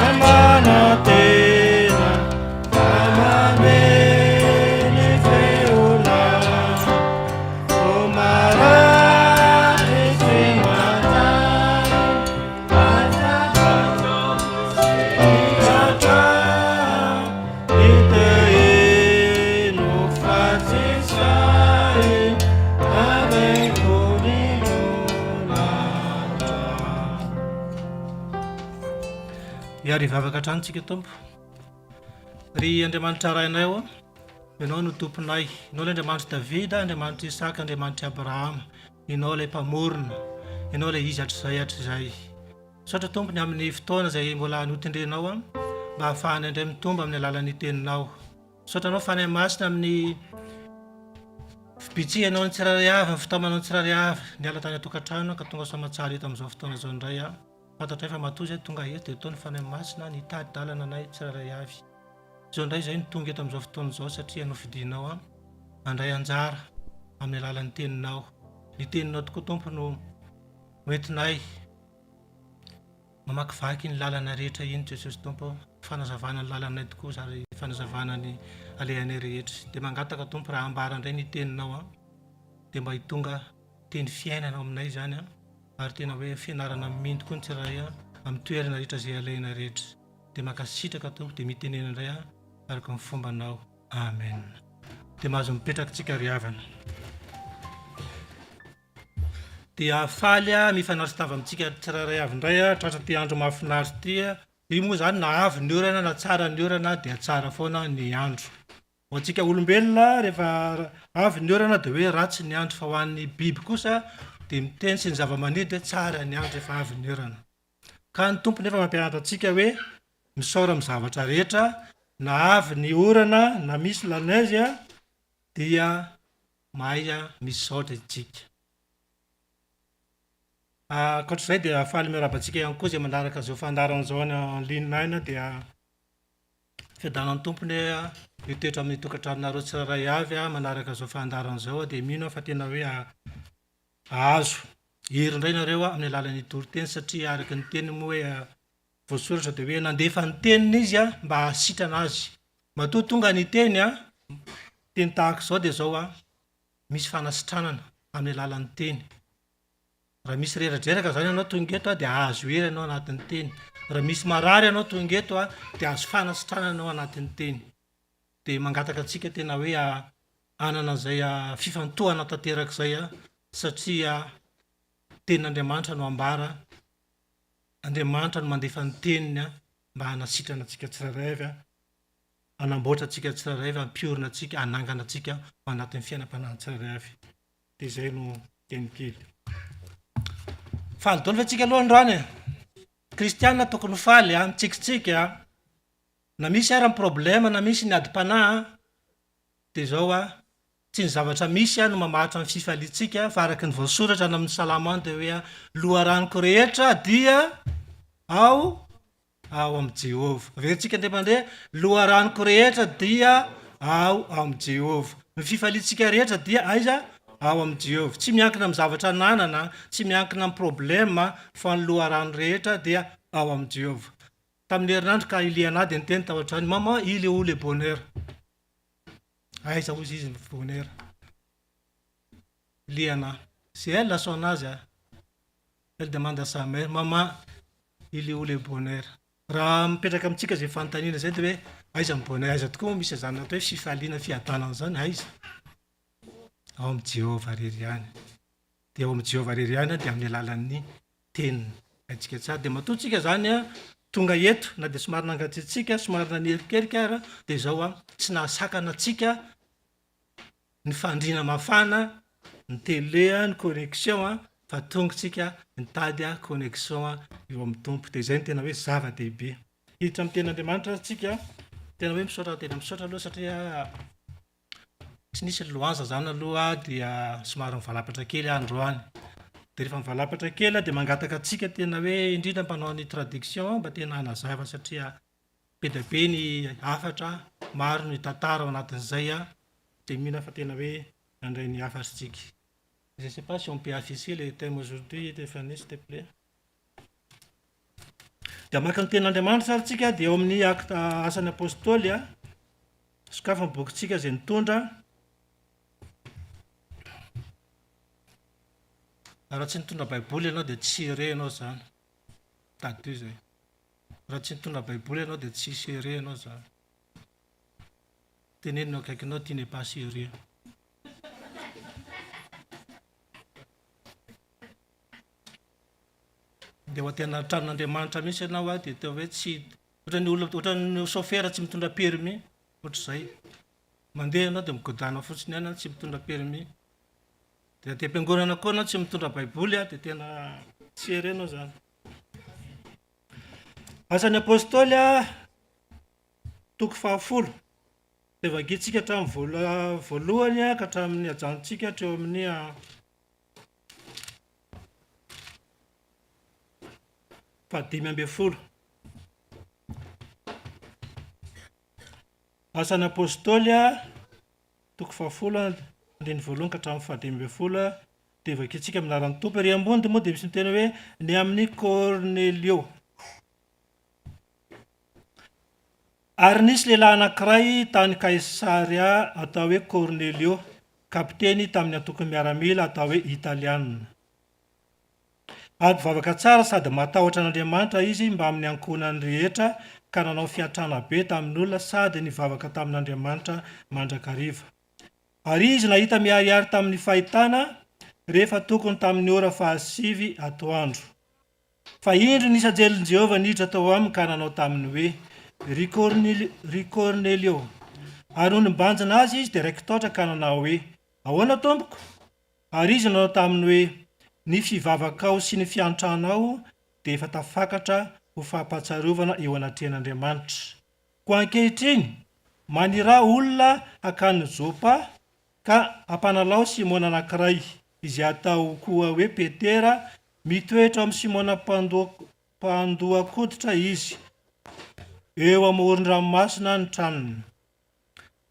amana tena amabene feula omara efemata atabato iata iary vavaka hatranytsika tompo ry Andriamanitra rainay ao ianao no tomponay, ianao ilay Andriamanitra Davida, Andriamanitra Isaka, Andriamanitra Abrahama, ianao ilay mpamorona, ianao ilay izy hatr'izay hatr'izay. Misaotra tompony amin'ny fotoana izay mbola notendrenao mba hahafahany indray mitomba amin'ny alalan'ny teninao. Misaotra anao fanahy masina amin'ny fibitsehanao ny tsirairay avy, ny fitaomanao ny tsirairay avy, niala tany atokantrano ka tonga soamatsara eto amin'izao fotoana izao indray aho. Fantatray fa matoa izay tonga eto dia ataony fanahy masina nitady dalana anay tsirairay avy. Izao indray izay ny tonga eto amin'izao fotoana izao satria anao fidinao handray anjara amin'ny alalan'ny teninao. Ny teninao tokoa tompo no entinay mamakivaky ny lalana rehetra iny Jesosy Tompo, fanazavana ny lalana aminay tokoa ary fanazavana ny alehanay rehetra. Dia mangataka Tompo raha ambara indray ny teninao dia mba hitonga teny fiainana aminay zany ary tena hoe fianarana mino tokoa ny tsirairay amin'ny toerana rehetra izay alaina rehetra. Dia makasitraka Tompo dia mitenena indray araka ny fombanao. Amen. Dia mahazo mipetraka tsika ry havana. Dia faly mifanaritsitava amintsika tsirairay avy indray tratra ty andro mahafinaritra ty. Io moa zany na avy ny orana na tsara ny orana dia tsara foana ny andro. Ho antsika olombelona rehefa avy ny orana dia hoe ratsy ny andro, fa ho an'ny biby kosa dia miteny sy ny zava-maniry dia tsara ny andro rehefa avy ny orana. Ka ny Tompo nefa mampianatra antsika hoe misaora amin'ny zavatra rehetra, na avy ny orana na misy lanezy dia mahay misaotra isika. Ankoatr'izay dia faly miarabantsika ihany koa izay manaraka izao fandaran'izao en ligne dia fiadanan'ny Tompony io toetra amin'ny tokantraminareo tsirairay avy manaraka izao fandaran'izao dia mino fa tena hoe azo hery indray nareo amin'ny alalan'ny toriteny, satria araka ny teny moa hoe voasoratra dia hoe nandefa ny teniny izy mba hasitrana azy. Matoa tonga ny teny teny tahaka izao dia izao misy fanasitranana amin'ny alalan'ny teny. Raha misy reradreraka zany ianao tonga eto dia azo hery ianao anatin'ny teny. Raha misy marary ianao tonga eto dia azo fanasitranana ianao anatin'ny teny. Dia mangataka antsika tena hoe anana izay fifantohana tanteraka izay satria tenin'Andriamanitra no ambara, Andriamanitra no mandefa ny teniny mba hanasitrana antsika tsirairay avy, hanamboatra antsika tsirairay avy, hampiorina antsika, hanangana antsika ao anatin'ny fiainam-panahy tsirairay avy. Dia izay no teny kely. Faly daholo fa antsika aloha androany. Kristianina tokony faly mitsikitsiky na misy ary ny problème na misy ny adi-panahy dia izao tsy ny zavatra misy no mamahatra ny fifaliantsika, fa araka ny voasoratra amin'ny Salamana dia hoe loharaniko rehetra dia ao amin'ny Jehova. Averintsika indray mandeha loharaniko rehetra dia ao amin'ny Jehova. Ny fifaliantsika rehetra dia aiza? Ao amin'ny Jehova. Tsy miankina amin'ny zavatra nanana, tsy miankina amin'ny problème, fa ny loharano rehetra dia ao amin'ny Jehova. Tamin'ny herinandro ka Iliana dia niteny tao an-trano, maman, il est où le bonheur? Aiza hozy izy ny bonheur? Iliana, c'est elle la son âge. Elle demande à sa mère, maman, il est où le bonheur? Raha mipetraka amintsika izay fanontaniana izay dia hoe aiza ny bonheur? Aiza tokoa misy izany atao hoe fifaliana, fiadanana izany, aiza? Ao amin'ny Jehova irery ihany. Dia ao amin'ny Jehova irery ihany dia amin'ny alalan'ny teniny haintsika tsara. Dia matoa tsika zany tonga eto na dia somary nangatsiatsika, somary nanerikerika ary dia izao tsy nahasakana antsika ny fandriana mafana, ny télé, ny connexion, fa tonga tsika nitady connexion eo amin'ny Tompo. Dia izay no tena hoe zava-dehibe. Hiditra amin'ny tenin'Andriamanitra tsika tena hoe misaotra tena misaotra aloha, satria tsy nisy loanza zany aloha dia somary mivalapatra kely androany. Dia rehefa mivalapatra kely dia mangataka antsika tena hoe indrindra mpanao ny traduction mba tena hanazava, satria be dia be ny hafatra, maro ny tantara ao anatin'izay dia mino fa tena hoe handray ny hafatritsika. Je ne sais pas si on peut afficher les thèmes aujourd'hui, Stéphanie, s'il te plaît. Dia maka ny tenin'Andriamanitra sary tsika dia eo amin'ny asan'ny apôstôly sokafana bokintsika izay nitondra. Raha tsy nitondra baiboly ianao dia tsy here ianao zany. Tady izay. Raha tsy nitondra baiboly ianao dia tsy here ianao zany. Tenenina akaikinao ty n'est pas sérieux. Dia ho tena tranon'Andriamanitra mihitsy ianao dia teo hoe tsy ohatran'ny chauffeur tsy mitondra permis, ohatr'izay. Mandeha ianao dia migodana fotsiny ihany tsy mitondra permis. Dia aty am-piangonana koa ianao tsy mitondra baiboly dia tena tsy here ianao zany. Asan'ny apôstôly toko 10 dia vakintsika hatramin'ny voalohany ka hatramin'ny ajanontsika hatreo amin'ny fahadimy ambin'ny folo. Asan'ny apôstôly toko 10 andiny voalohany ka hatramin'ny fahadimy ambin'ny folo dia vakintsika amin'ny anaran'ny Tompo. Ery ambony moa dia misy miteny hoe ny amin'ny Cornelio. Ary nisy lehilahy anankiray tany Kaisaria atao hoe Cornelio, kapiteny tamin'ny antoko miaramila atao hoe Italiana. Ary mpivavaka tsara sady matahotra an'Andriamanitra izy mba amin'ny ankonany rehetra ka nanao fiatrana be tamin'olona sady nivavaka tamin'Andriamanitra mandrakariva. Ary izy nahita miharihary tamin'ny fahitana rehefa tokony tamin'ny ora 7 atoandro. Fa indro nisy anjelin Jehova niditra tao aminy ka nanao taminy hoe ry Cornelio. Ary noho nimbanjina azy izy dia raiky taotra ka nanao hoe ahoana tompoko? Ary izy nanao taminy hoe ny fivavakao sy ny fiantranao dia efa tafakatra ho fahampahatsiarovana eo anatrehan'Andriamanitra. Koa ankehitriny manira olona hakany Jopa ka ampanalao Simona anankiray izay atao koa hoe Petera, mitoetra amin'ny Simona mpandoa koditra izy eo amoron-dranomasina ny tranony.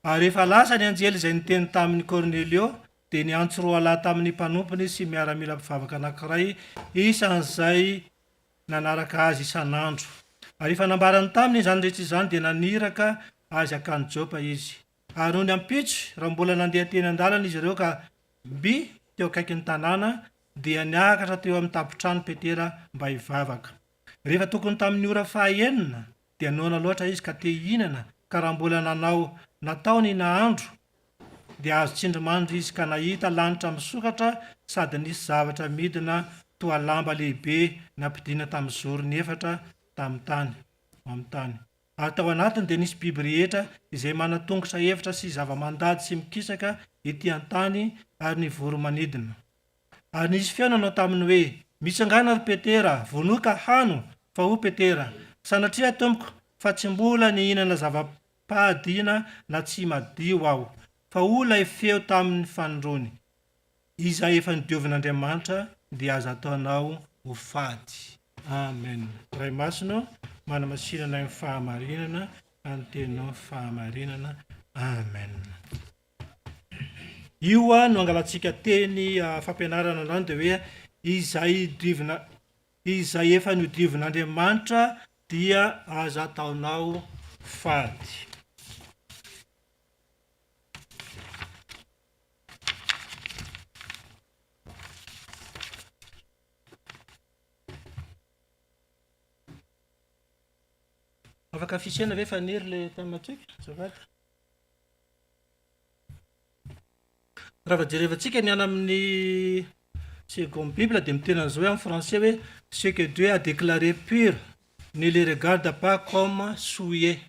Ary rehefa lasa ny anjely izay niteny tamin'ny Cornelio dia niantso roa lahy tamin'ny mpanompony sy miaramila mpivavaka anankiray isan'izay nanaraka azy isan'andro. Ary rehefa nambarany taminy izany rehetra izany dia naniraka azy hakany Jopa izy. Ary noho ny ampitso raha mbola nandeha teny an-dalana izy ireo ka mby teo akaiky ny tanàna dia niakatra teo amin'ny tampon-trano Petera mba hivavaka. Rehefa tokony tamin'ny ora 9 dia noana loatra izy ka te hihinana, ka raha mbola natao ny nahandro dia azo tsindrimandry izy ka nahita lanitra misokatra sady nisy zavatra midina toa lamba lehibe nampidina tamin'ny zorony 4 amin'ny tany. Ary tao anatiny dia nisy biby rehetra izay manatongotra efatra sy zava-mandady sy mikisaka ety an-tany ary ny voro manidina. Ary nisy feo nanao taminy hoe mitsangana ry Petera, vonoka hano fa ho Petera, sanatria tompoko fa tsy mbola nihinana zava-pahadiana na tsy madio aho, fa olay feo tamin'ny fanondrony. Izay efa nidiovin'Andriamanitra dia azo ataonao ho fady. Amen. Ray masino manamasinana amin'ny fahamarinana, antenao fahamarinana. Amen. Io no angalantsika teny fampianarana androny dia hoe izay efa nodiovin'Andriamanitra dia azo ataonao fady. Afaka fisena ve fanery le tamatsika zavatra? Raha vajerevantsika ny ana amin'ny second Bible dia miteny an'izao hoe amin'ny français hoe ce que Dieu a déclaré pur ne les regarde pas comme souillé.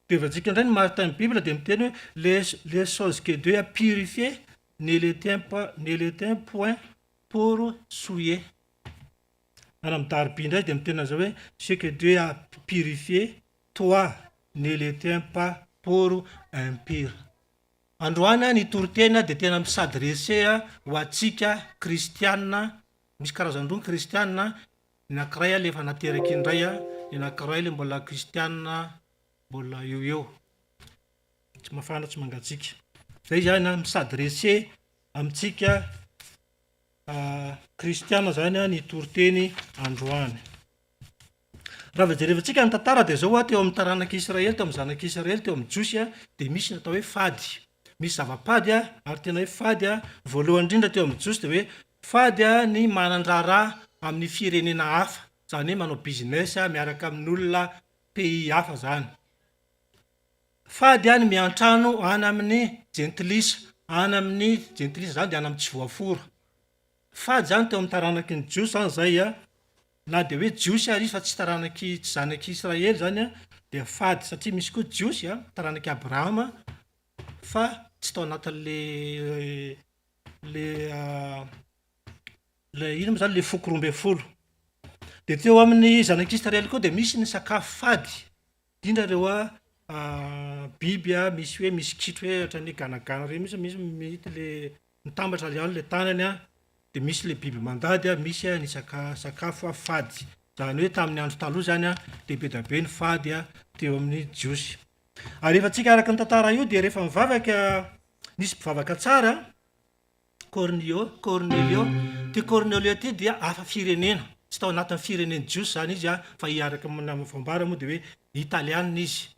Revantsika indray ny marita ny Bible dia miteny hoe les choses que Dieu a purifié ne les tient point pour souiller. Ana amin'ny Darby indray dia miteny an'izao hoe ce que Dieu a purifié toi ne les tient pas pour impur. Androany ny toritena dia tena misadrese ho antsika kristianina, misy karazan-droa ny kristianina, ny anankiray le efa nateraky indray, ny anankiray le mbola kristianina mbola eo tsy mafana tsy mangatsika. Zay zany misadrese amintsika kristianina zany ny toriteny androany. Raha vajerevantsika ny tantara dia zao teo amin'ny taranaka Israely, teo amin'ny zanaka Israely, teo amin'ny Jiosy dia misy natao hoe fady. Misy zavapady ary tena hoe fady voalohany indrindra teo amin'ny Jiosy dia hoe fady ny manandrara amin'ny firenena hafa, zany hoe manao business miaraka amin'olona pays hafa zany. Fady ny miantrano any amin'ny gentilisa, any amin'ny gentilisa zany dia any amin'ny tsy voafora. Fady zany teo amin'ny taranaky ny Jiosy zany zay na dia hoe Jiosy izy fa tsy taranaky tsy zanaky Israely zany dia fady, satria misy koa Jiosy taranaky Abrahama fa tsy tao anatin'le ino moa zany le foko 12. Dia teo amin'ny zanak'Israely koa dia misy ny sakafo fady, indrindra reo biby misy hoe misy kitro hoe ohatran'ny ganagana reny, misy mihity le mitambatra le tanany dia misy le biby mandady, misy ny sakafo fady. Zany hoe tamin'ny andro taloha zany dia be da be ny fady teo amin'ny Jiosy. Ary rehefa tsika araka ny tantara io dia rehefa mivavaka nisy mpivavaka tsara Cornelio, ty Cornelio ty dia hafa firenena, tsy tao anatin'ny fireneny jiosy zany izy a fa hiaraka amin'ny voambara moa de hoe italianina izy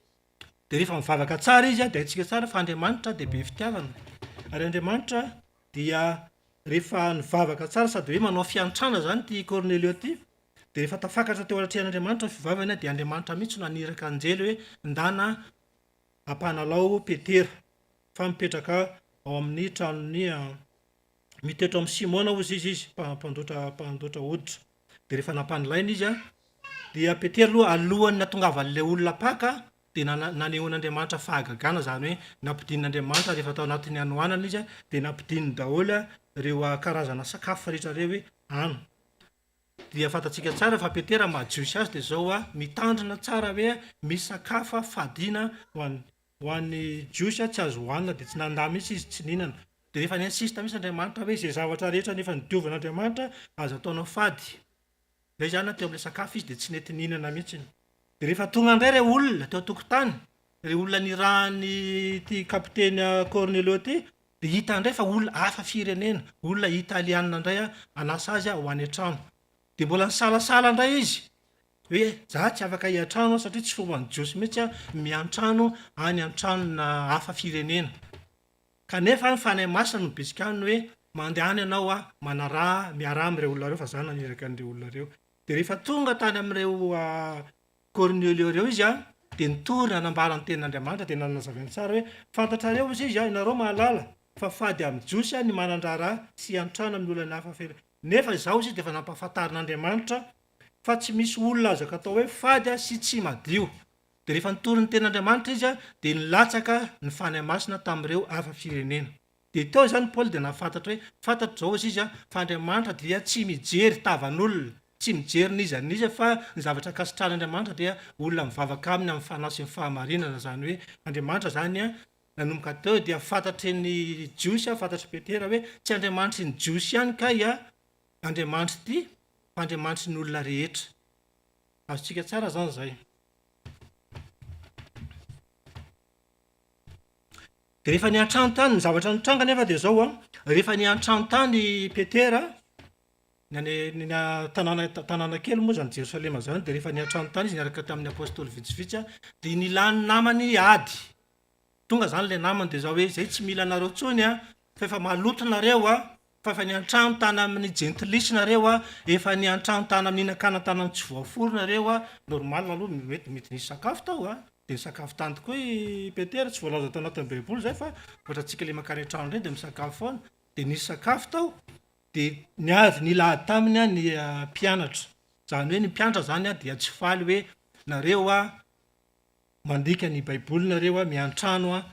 de rehefa mivavaka tsara izy a de haintsika tsara fa Andriamanitra de be fitiavana ary Andriamanitra dia rehefa nivavaka tsara sady hoe manao fiantrana zany ty Cornelio ty de rehefa tafakatra teo alatrehan'Andriamanitra ny fivavana de Andriamanitra mihitsy no naniraka anjely hoe ndana ampanalao Petera fa mipetraka ao amin'ny tranony mitoetra amin'ny Simona ozy izy mpandotra hoditra de rehefa nampanilaina izy a dia Petera aloha alohany natongavan'le olona paka de nanehon'Andriamanitra fahagagana zany hoe nampidin'Andriamanitra rehefa tao anatin'ny anohanana izy a de nampidiny daholo reo karazana sakafo rehetra reo hoe ano dia fantatsika tsara fa Petera mahajiosy azy de zao mitandrina tsara hoe misy sakafo fadina ho an'ny jiosy tsy azo hohanina de tsy nandà mihitsy izy tsy nihinana de rehefa niinsista misy Andriamanitra hoe zay zavatra rehetra nefa nidiovan'Andriamanitra azo ataonao fady zay zany teo am'le sakafo izy de tsy nety nihinana mihitsy de rehefa tonga indray re olona teo tokotany re olona nirahany ty kapiteny Cornelio ty de hita indray fa olona hafa firenena olona italianina indray anasa azy ho any an-trano de mbola nisalasala indray izy hoe za tsy afaka hiantrano satria tsy fomban'ny jiosy mihitsy miantrano any an-tranona hafa firenena kanefa ny fanahy masina no betsika aminy hoe mandeha any ianao manaraha miaraha am'ireo olona reo fa za naniraka an'ireo olona reo de rehefa tonga tany am'ireo Cornelio reo izy de nitory nanambara ny tenin'Andriamanitra de nanazavany tsara hoe fantatrareo izy izy inareo mahalala fa fady amin'ny jiosy ny manandraraha sy antrano amin'ny olona hafa nefa izao izy de efa nampahafantarin'Andriamanitra fa tsy misy olona azaka atao hoe fady sy tsy madio de rehefa nitory ny tenin'Andriamanitra izy de nilatsaka ny fanahy masina tamin'ireo hafa firenena de teo zany Paoly de nafantatra hoe fantatr' zao izy fa Andriamanitra dia tsy mijery tavan'olona tsy mijery niza niza fa ny zavatra kasitran'Andriamanitra dia olona mivavaka aminy amin'ny fanahy sy ny fahamarinana zany hoe Andriamanitra zany nanomboka teo dia fantatry ny jiosy fantatry Petera hoe tsy Andriamanitry ny jiosy ihany ka Andriamanitra ty fa Andriamanitry ny olona rehetra azotsika tsara zany zay de rehefa ny an-trano tany ny zavatra nitranga nefa de zao rehefa ny an-trano tany Petera tanàna kely moa zany Jerosalema zany de rehefa ny an-trano tany izy niaraka tamin'ny apôstôly vitsivitsy de nilany namany ady tonga zany le namany de zao hoe zay tsy mila anareo tsony fa efa maloto nareo fa efa ny an-trano tany amin'ny gentilisy nareo efa ny an-trano tany amin'ny inakana tany amin'ny tsy voaforo nareo normal aloha mety nisy sakafo tao de ny sakafo tany tokoa i Petera tsy voalaza tao anatin'ny baiboly zay fa ohatra tsika le makany an-trano reny de misakafo foana de nisy sakafo tao de niady nilady taminy ny mpianatra zany hoe ny mpianatra zany dia tsy faly hoe nareo mandika ny baiboly nareo miantrano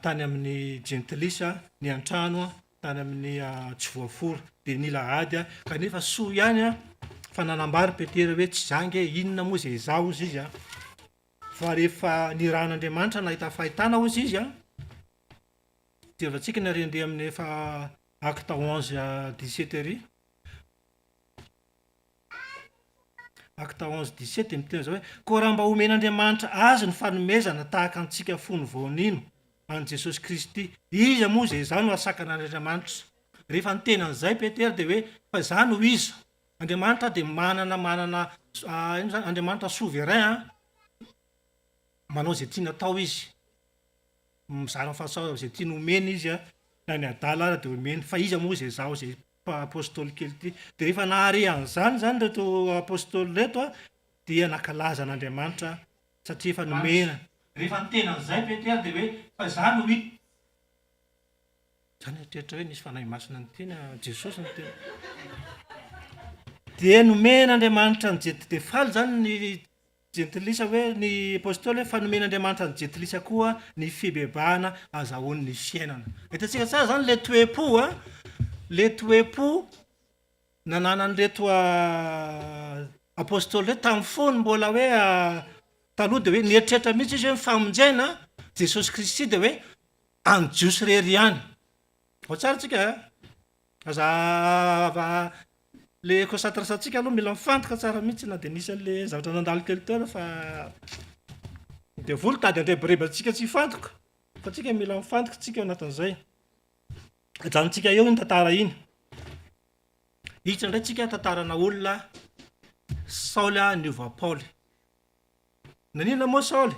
tany amin'ny gentilisy ny antrano tany amin'ny tsy voaforo de nila ady kanefa soa ihany fa nanambary Petera hoe tsy zangy inona moa zay zao izy izy fa rehefa niran'Andriamanitra nahita fahitana ozy izy tiavatsika narendre amin'ny efa acte 11:17 acte 11:17 miteny zao hoe koa raha mba omen'Andriamanitra azy ny fanomezana tahaka antsika fony voanino an' Jesosy Kristy iza moa zay zany no asakana an'Andriamanitra rehefa niteny an'izay Petera de hoe fa za no iza Andriamanitra de manana ino zany Andriamanitra souverain manao zay tiana atao izy mizara fahasaha zay tiany omeny izy na ny adala ara de omeny fa iza moa zay zao zay apôstôly kely ty de rehefa nahare an'izany zany reto apôstôly reto dia nakalaza an'Andriamanitra satria efa nomena rehefa niteny an'izay Petera de hoe fa za no hita zany eritreretra hoe nisy fanahy masina ny teny Jesosy ny teny de nomen'Andriamanitra ny jety de faly zany ny gentilisa hoe ny apôstôly hoe fanomen'Andriamanitra ny gentilisa koa ny fibebahana azahoan'ny fiainana hitantsika tsara zany le toepo nananan'reto apôstôly hoe tamin'ny fony mbola hoe taloha de hoe nieritreritra mihitsy izy hoe mifamonjena Jesosy Kristy de hoe anjiosy rery ihany ao tsara tsika azava le kosatrasatsika aloha mila mifantoka tsara mihitsy na de nisan'le zavatra nandalo kely teo fa de volo tady andrebirebatsika tsy hifantoka fa tsika mila mifantoka tsika anatin'izay ajanontsika eo iny tantara iny Ihitra indray tsika tantarana olona Saoly niova Paoly. Nanina moa Saoly?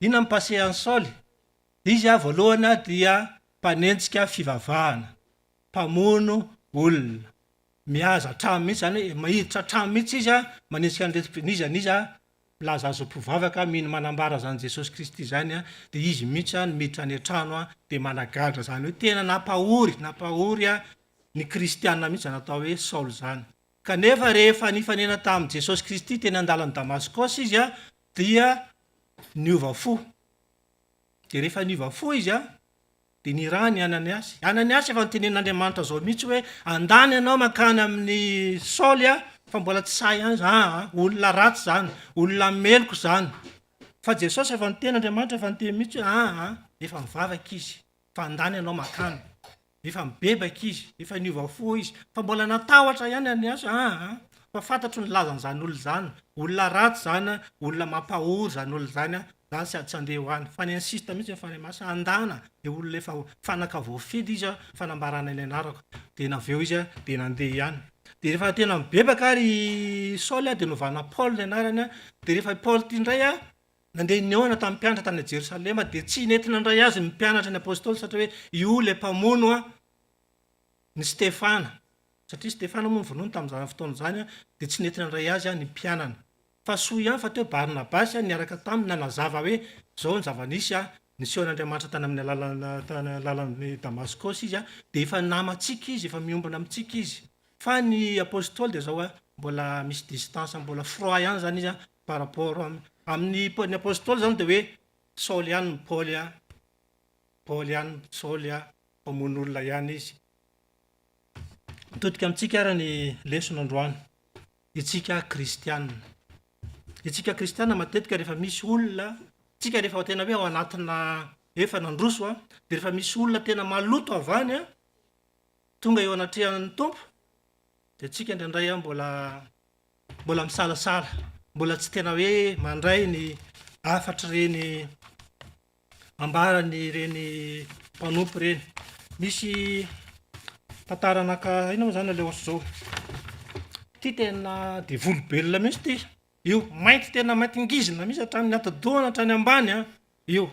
Ina mipase an'i Saoly? Izy voalohany dia mpanenjika fivavahana, mpamono olona, mihaza trano mihitsy zany hoe mahiditra trano mihitsy izy manenjika an'izy milaza azo mpivavaka mino manambara zany Jesosy Kristy zany dia izy mihitsy miditra any trano dia managadra zany hoe tena nampahory ny kristianina mihitsy zany atao hoe Saoly zany. Kanefa rehefa nifanena tamin'i Jesosy Kristy teny an-dalana Damaskosy izy dia niova fo. Dia rehefa niova fo izy dia nirany Ananiasy. Ananiasy efa nitenen'Andriamanitra zao mihitsy hoe andany ianao makany amin'ny Saoly fa mbola tsy say any olona ratsy zany, olona meloko zany. Fa Jesosy efa niten'Andriamanitra efa niteny mihitsy hoe efa mivavaka izy, fa andany ianao makany. Efa mibebaka izy, efa niova fo izy, fa mbola natahotra ihany Ananiasy. Fa fantatro ny lazan'izany olona zany, olona ratsy zany, olona mampahory zany olona zany zany tsy andeha ho any. Fa ny insista mihitsy efa masina andana dia olona efa fanaka voafidy izy fanambarana ny anarako. Dia naveo izy dia nandeha ihany. Dia rehefa tena mibebaka ary Saoly dia novana Paul ny anarany. Dia rehefa Paul ty indray nandeha niona tamin'ny mpianatra tany Jerosalema dia tsy nentina indray azy mpianatra ny apôstôly satria hoe io le mpamono ny Stefana. Satria Stefana moa novonoiny tamin'izany fotoana izany dia tsy nentina indray azy ny mpianana. Fa soa ihany fa teo Barnabasy niaraka taminy nanazava hoe zao ny zava-nisy nisehon'Andriamanitra tany amin'ny alalan'ny Damaskosy izy dia efa namantsika izy, efa miombona amintsika izy. Fa ny apôstôly dia zao mbola misy distance, mbola froid ihany zany izy par rapport amin'ny apôstôly zany dia hoe Saoly ihany Paoly ihany Saoly mpamono olona ihany izy. Mitodika amintsika ary ny leson'androany. Itsika kristianina. Itsika kristianina matetika rehefa misy olona, tsika rehefa tena hoe ao anatina efa nandroso dia rehefa misy olona tena maloto avany tonga eo anatrehan'ny tompo dia tsika indraindray mbola misalasala, mbola tsy tena hoe mandray ny afatra reny ambarany reny mpanompo reny. Misy tantaranaka ina moa zany Leôsy zao. Ty tena dia volobelona mihitsy ty. Io mainty tena mainty ngizina mihitsy hatramin'ny atadoana hatrany ambany io.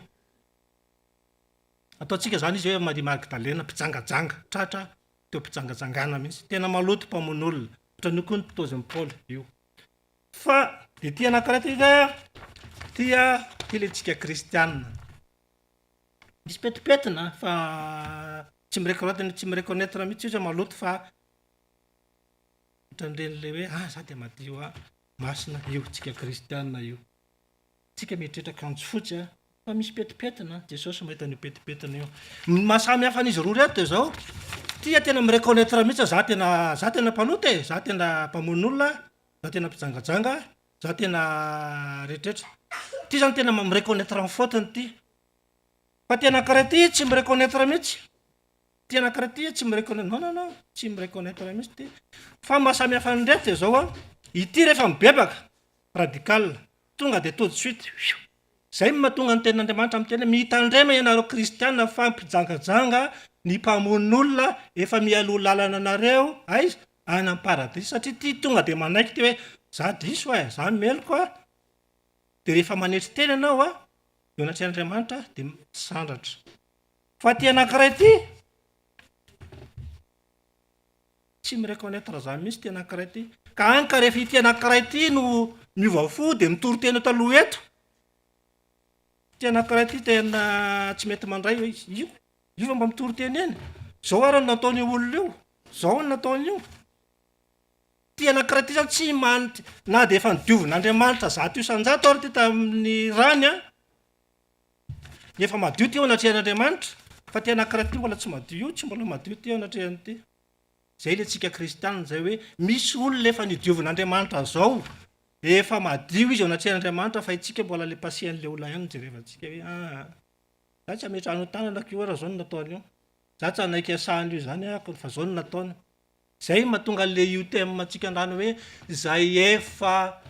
Ataontsika zany izy hoe Maria Magdalena mpijangajanga, tratra teo mpijangajangana mihitsy. Tena maloto mpamono olona. Ohatran'io koa ny mpitozy amin'ny Paul io. Fa dia ty anankiray ty le tsika kristianina. Misy petipetina fa tsy mireconnaître mihitsy izy maloto fa ohatran'ireny le hoe za dia madio masina io tsika kristianina io. Tsika mieritreritra akanjo fotsy fa misy petipetina. Jesosy mahita an'io petipetina io. Mahasamy hafa an'izy roa reto zao. Tia tena mireconnaître mihitsy za tena mpanoty za tena mpamono olona, za tena mpijangajanga, za tena rehetrretra. Ty zany tena mireconnaître amin'ny fautiny ty. Fa ty anankiray ty tsy mireconnaître mihitsy. Ty anankiray ty tsy mireconnaître. Non, tsy mireconnaître mihitsy ty. Fa mahasamy hafa ny reto zao ity rehefa mibebaka radical tonga dia tout de suite zay mahatonga ny tenin'Andriamanitra amin'ny teny mitandrema ianareo kristianina fa mpijangajanga ny mpamono olona efa mialoha lalana anareo aiza any amin'ny paradis. Satria ty tonga dia manaiky ty hoe za diso za meloko dia rehefa manetry teny ianao eo anatrehan'Andriamanitra dia sandratra. Fa ty anankiray ty tsy mireconnaître za mihitsy ty anankiray ty. Ka anka rehefa ity anankiray ty no miova fo dia mitoro teny taloha eto. Ty anankiray ty tena tsy mety mandray hoe io fa mba mitoro teny eny. Zao ary nataony olona io. Zao ny nataony io. Ty anankiray ty zany tsy na dia efa nidiovin'Andriamanitra zato isan-jato ary ty tamin'ny rany efa madio ty eo anatrehan'Andriamanitra. Fa ty anankiray ty mbola tsy madio, tsy mbola madio ty eo anatrehany ty. Zay le tsika kristianina zay hoe misy olona efa nidiovin'Andriamanitra zao efa madio izy eo anatrehan'Andriamanitra fa itsika mbola le pasian'le olona ihany jerevantsika hoe za tsy ametrahano tanana io ara zao no nataony io, za tsy anaiky asahany io zany fa zao no nataony. Zay mahatonga le io temantsika andrano hoe zay efa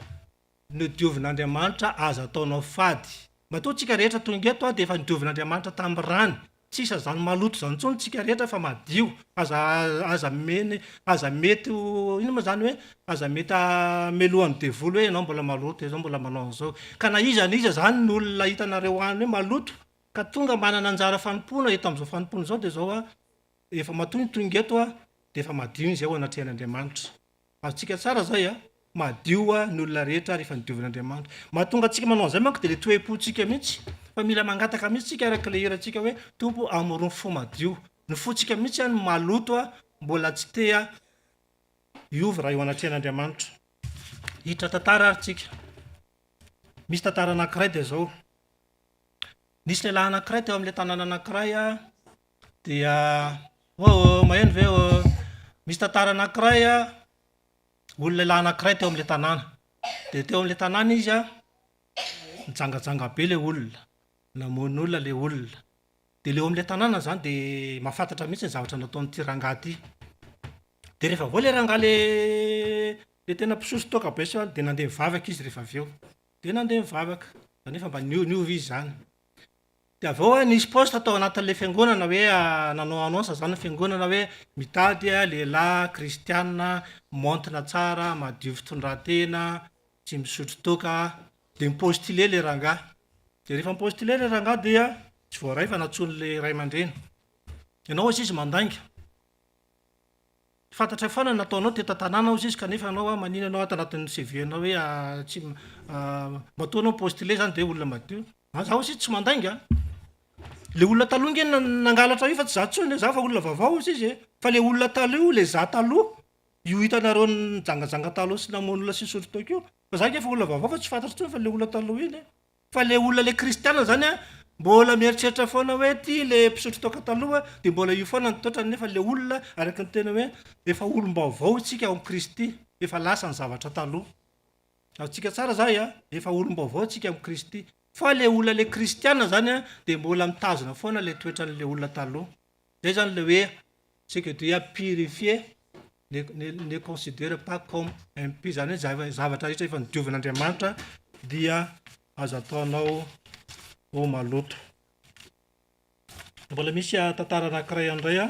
nidiovin'Andriamanitra aza ataonao fady. Matoa tsika rehetra tonga eto dia efa nidiovin'Andriamanitra tamin'ny rany. tsisa zany maloto zany ntsony tsika rehetra fa madio aza mety ino ma zany hoe aza mety melohany devoly hoe anao mbola maloto zao mbola manao an'izao ka na iza zany ny olona hitanareo any hoe maloto ka tonga manana anjara fanompona eto am'izao fanompona zao de zao a efa matontonga eto a de efa madio izy ao anatrehan'Andriamanitra azotsika tsara zay a madio a ny olona rehetra rehefa nidiovin'Andriamanitra mahatonga atsika manao an'izay manko de le toe-potsika mihitsy fa mila mangataka mihitsy tsika araka le hiratsika hoe tompo amoro ny fo madio ny fotsika mihitsy any maloto a mbola tsy tea iovy raha eo anatrehan'Andriamanitra hitra tantara ary tsika misy tantara anankiray de zao nisy lehilahy anankiray teo am'le tanàna anankiray a dia maheno ve misy tantara anankiray a olona lehilahy anankiray teo am'le tanàna de teo am'le tanàna izy a mijangajanga be le olona namony olona le olona de leo am'le tanàna zany de mahafantatra mihitsy ny zavatra nataon'ity rangahy ty de rehefa avao le rangahy le tena mpisosy toka be sy de nandeha mivavaka izy rehefa avy eo de nandeha mivavaka nefa mba niovy izy zany de avao a nisy poste atao anatin'le fiangonana hoe nanao annonce zany fiangonana hoe mitady lehilahy kristiana montina tsara madio fitondratena tsy misotro toka de mipostile le rangahy de rehefa mipostile le rangahy dia tsy voaray fa natsony le ray aman-dreny ianao ozy izy mandainga fantatra foana nataonao teta tanàna ozy izy kanefa anao manina anao ato anatin'ny CV-nao hoe tsy matoa anao postile zany de olona madio za ozy izy tsy mandainga le olona taloha nge nangalatra io fa tsy za tsony za fa olona vaovao ozy izy fa le olona taloha le za taloha io hitanareo nijangajanga taloha sy namony olona sy sotro toko io fa za ke fa olona vaovao fa tsy fantatra tsony fa le olona taloha iny fa le olona le kristiana zany a mbola mieritreritra foana hoe ty le mpisotro toka taloha de mbola io foana nytoetrany nefa le olona araky ny tena hoe efa olom-baovao tsika ao am Kristy efa lasa ny zavatra taloha atsika tsara zay a efa olom-baovao tsika am Kristy fa le olona le kristiana zany a de mbola mitazona foana le toetran'le olona taloha zay zany le hoe c'est que tu as purifié ne considère pas comme impie zany hoe zavatra rehetra efa nidiovin'Andriamanitra dia azo ataonao ho maloto mbola misy tantara anankiray andray a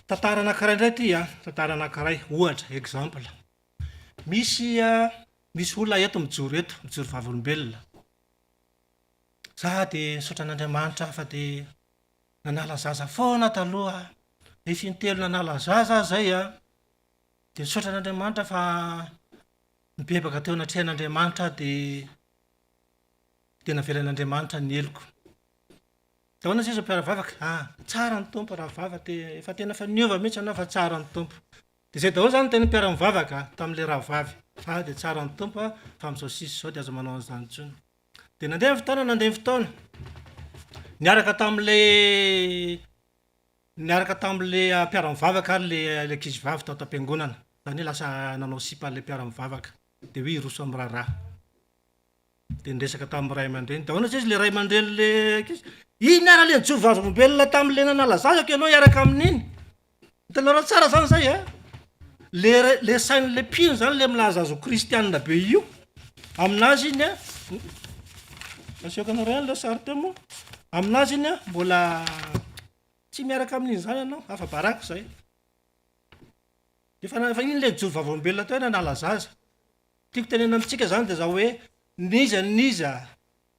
tantara anankiray indray ty a tantara anankiray ohatra exemple misy olona eto mijoro vavolombelona za de nisaotra an'Andriamanitra fa de nanala zaza foana taloha le fintelo nanala zaza zay a de nisaotra an'Andriamanitra fa mibebaka teo anatrehan'Andriamanitra de navelan'Andriamanitra ny eloko taona sisa mpiara-vavaka tsara ny tompo raha vava efa tena fa niova mihitsy anao fa tsara ny tompo de zay daholo zany tena mpiara-mivavaka tam'le raha vavy de tsara ny tompo fa am'izao sisy zao de azo manao an'izany tsony de nandeha ny fotoana niaraka tam'le mpiara-mivavaka ary le ankizy vavy tao tam-piangonana zany hoe lasa nanao sipa le mpiara-mivavaka de hoe iroso am' raharaha de niresaka tam'y ray aman-dreny de ahoana izy le ray aman-dreny le ankizy iny ara le nijoro vavolombelona tam'le nanala zazako ianao iaraka amin'iny hitanao raha tsara zany zay a le sain'le mpino zany le milaza azo kristianina be io aminazy iny a asiakanao le sary teo moa aminazy iny a mbola tsy miaraka amin'iny zany anao hafa baraka zay efa iny le nijoro vavolombelona teo nanala zaza tiako tenena amitsika zany de za hoe niza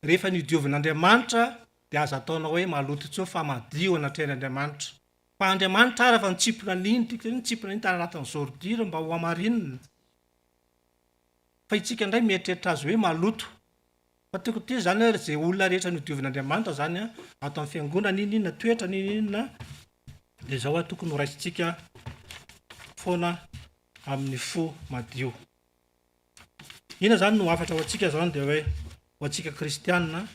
rehefa nidiovin'Andriamanitra de azo ataonao hoe maloto tsao fa madio anatrehan'Andriamanitra fa Andriamanitra ara fa nitsipona n'iny tiako tenena nitsipona iny tany anatin'ny zordira mba ho amarinina fa itsika indray mieritreritra azy hoe maloto fa tiako ty zany zay olona rehetra nidiovin'Andriamanitra zany a ato amin'ny fiangonana inona toetra inona de zao a tokony ho raisitsika foana amin'ny fo madio ina zany no afatra ho atsika zany de hoe ho atsika kristianina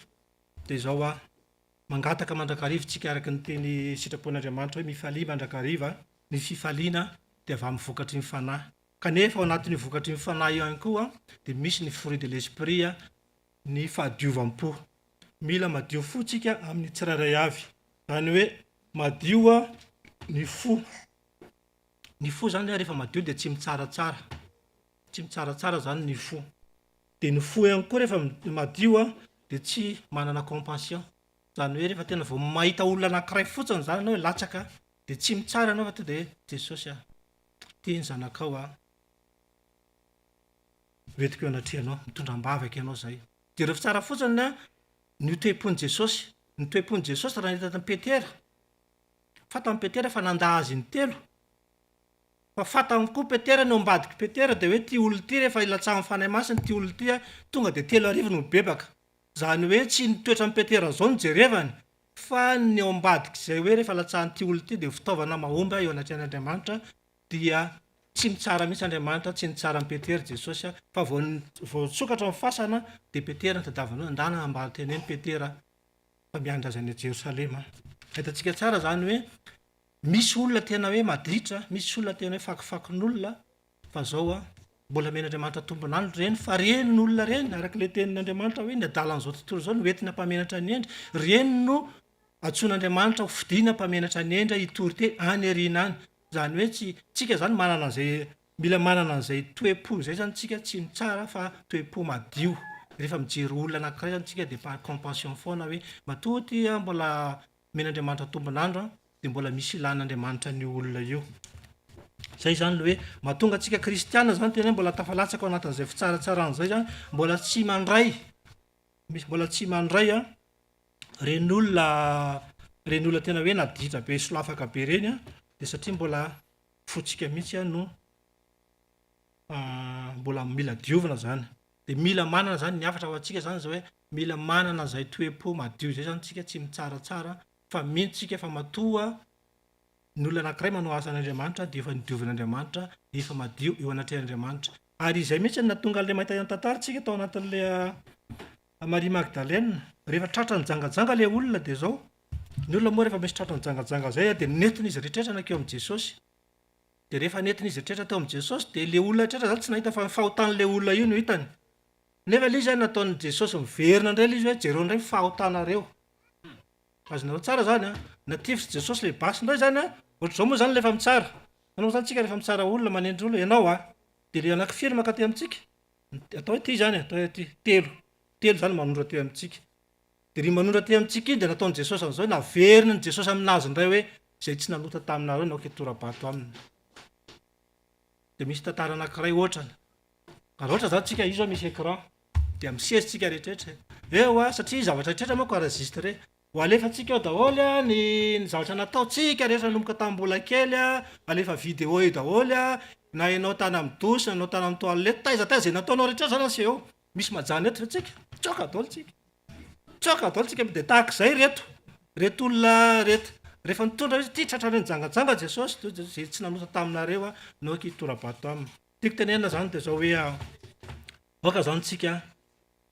de zao a mangataka mandrakariva tsika araky ny teny sitrapon'Andriamanitra hoe mifalia mandrakariva ny fifaliana de avy amin'ny vokatry ny fanahy kanefa ao anatin'ny vokatry ny fanahy io ihany koa de misy ny fruit de l'esprit ny fahadiovam-po mila madio fo tsika amin'ny tsirairay avy zany hoe madio ny fo ny fo zany rehefa madio dia tsy mitsaratsara, tsy mitsaratsara zany ny fo. Dia ny fo ihany koa rehefa madio dia tsy manana compassion, zany hoe rehefa tena vao mahita olona anankiray fotsiny zany anao hoe latsaka dia tsy mitsara anao fa tonga dia Jesosy tiany zanakao vetiko eo anatrehanao, mitondram-bavaka ianao zay. Dia rehefa tsara fotsiny ny toe-pon'i Jesosy, ny toe-pon'i Jesosy raha nahita Petera, fatany Petera fa nanda azy ny telo, fa fatany koa Petera no ambadiky Petera dia hoe ty olona ty rehefa ilatsahan'ny fanahy masiny ty olona ty tonga dia 3 arivo no mibebaka. Zany hoe tsy nitoetra amin'ny Petera zao no jerevany, fa ny ao ambadiky izay hoe rehefa latsahan'ity olona ty dia fitaovana mahomby eo anatrehan'Andriamanitra, dia tsy mitsara mihitsy Andriamanitra, tsy nitsara amin'ny Petera Jesosy fa vao tsokatra amin'ny fasana dia Petera nitadiavana hoe andana ambany teneny Petera fa miandra azy any Jerosalema. Hitantsika tsara zany hoe misy olona tena hoe madritra, misy olona tena hoe fakifakin'olona, fa zao mbola men'Andriamanitra tombon'andro reny, fa reny ny olona reny arak'ilay tenin'Andriamanitra hoe ny adalan'izao tontolo zao no entina mpamenatra ny endry, reny no antsoin'Andriamanitra ho fidiana mpamenatra ny endry hitory teny any ariana any. Zany hoe tsy tsika zany manana an'izay, mila manana an'izay toe-po zay zany tsika, tsy mitsara fa toe-po madio. Rehefa mijery olona anankiray zany tsika dia par compassion foana hoe matoa ty mbola men'Andriamanitra tombon'andro dia mbola misy ilan'Andriamanitra ny olona io. Zay zany le hoe mahatonga antsika kristiana zany tena hoe mbola tafalatsaka ao anatin'izay fitsaratsarana zay mbola tsy mandray, mbola tsy mandray reny olona tena hoe naditra be solafaka be reny dia satria mbola fotsika mihitsy no mbola mila diovina zany. Dia mila manana zany ny hafatra ho antsika zany zao hoe mila manana izay toe-po madio zay zany tsika, tsy mitsaratsara fa mentsika fa matoa ny olona anankiray manao asan'Andriamanitra dia efa nidiovin'Andriamanitra, efa madio eo anatrehan'Andriamanitra. Ary izay mihitsy no nahatonga an'ilay mahita ihany tantarantsika tao anatin'ilay Maria Magdalena, rehefa tratra nijangajanga ilay olona dia zao, ny olona moa rehefa misy tratra nijangajanga zay dia nentina izy rehetraretra nakeo amin'i Jesosy. Dia rehefa nentina izy rehetraretra tao amin'i Jesosy dia ilay olona rehetraretra zany tsy nahita fa ny fahotan'ilay olona io no hitany. Nefa ilay izy nataon'i Jesosy miverina indray ilay izy hoe jereo indray fahotanareo. Azonareo tsara zany natifitsy Jesosy ilay basy indray zany ohatr'izao moa zany rehefa mitsara. Anao zany tsika rehefa mitsara olona manendry olona ianao dia ilay anankifiry mankaty amintsika. Atao hoe ty zany, atao hoe ty telo zany manondra teo amintsika. Dia ry manondra teo amintsika iny dia nataon'i Jesosy amin'izao naverina ny Jesosy aminazy indray hoe izay tsy nanota taminareo nao kitorabato aminy. Dia misy tantara anankiray ohatrany. Raha ohatra zany tsika io zao misy écran dia misesitsika rehetraretra. Eo satria zavatra rehetraretra moa ko enregistré. Ho alefantsika eo daholo ny zavatra nataontsika rehetra nomboka tamin'ny mbola kely alefa vidéo eo daholo na ianao tany amin'ny dosy, na ianao tany amin'ny toalette, taiza izay nataonao rehetra zany aseho. Misy majany eto tsika, tsoka daholo tsika dia tahak'izay reto olona reto. Rehefa nitondra izy ty tratrareny jangajanga Jesosy zay tsy nanota taminareo nao kitorabato aminy. Tiako tenenina zany dia zao hoe aoka zany tsika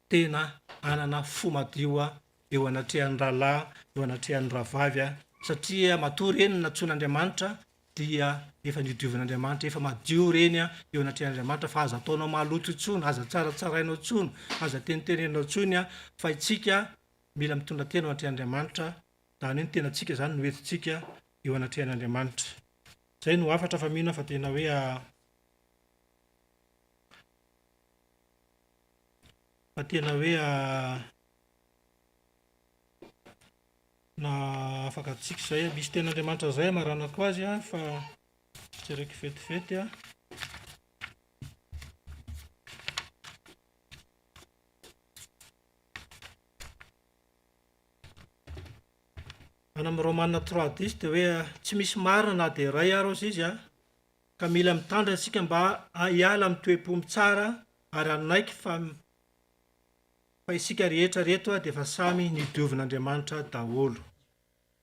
tena anana fo madio eo anatrehan'ny rahalahy, eo anatrehan'ny rahavavy satria matoa reny natsoin'Andriamanitra dia efa nidiovin'Andriamanitra, efa madio reny eo anatrehan'Andriamanitra fa aza ataonao maloto intsony, aza tsaratsarainao intsony, aza tenitenenao intsony fa itsika mila mitondra tena eo anatrehan'Andriamanitra, zany hoe tena tsika zany no entintsika eo anatrehan'Andriamanitra. Zay no hafatra fa mino fa tena hoe na afaka tsika zay misy ten'Andriamanitra zay maranako azy fa tsy raiky fetifety ana amin'ny Romaina 3:10 dia hoe tsy misy marina na dia iray arosy izy ka mila mitandrina isika mba hiala amin'ny toe-po mitsara ary anaiky fa isika rehetra reto dia efa samy nidiovin'Andriamanitra daholo.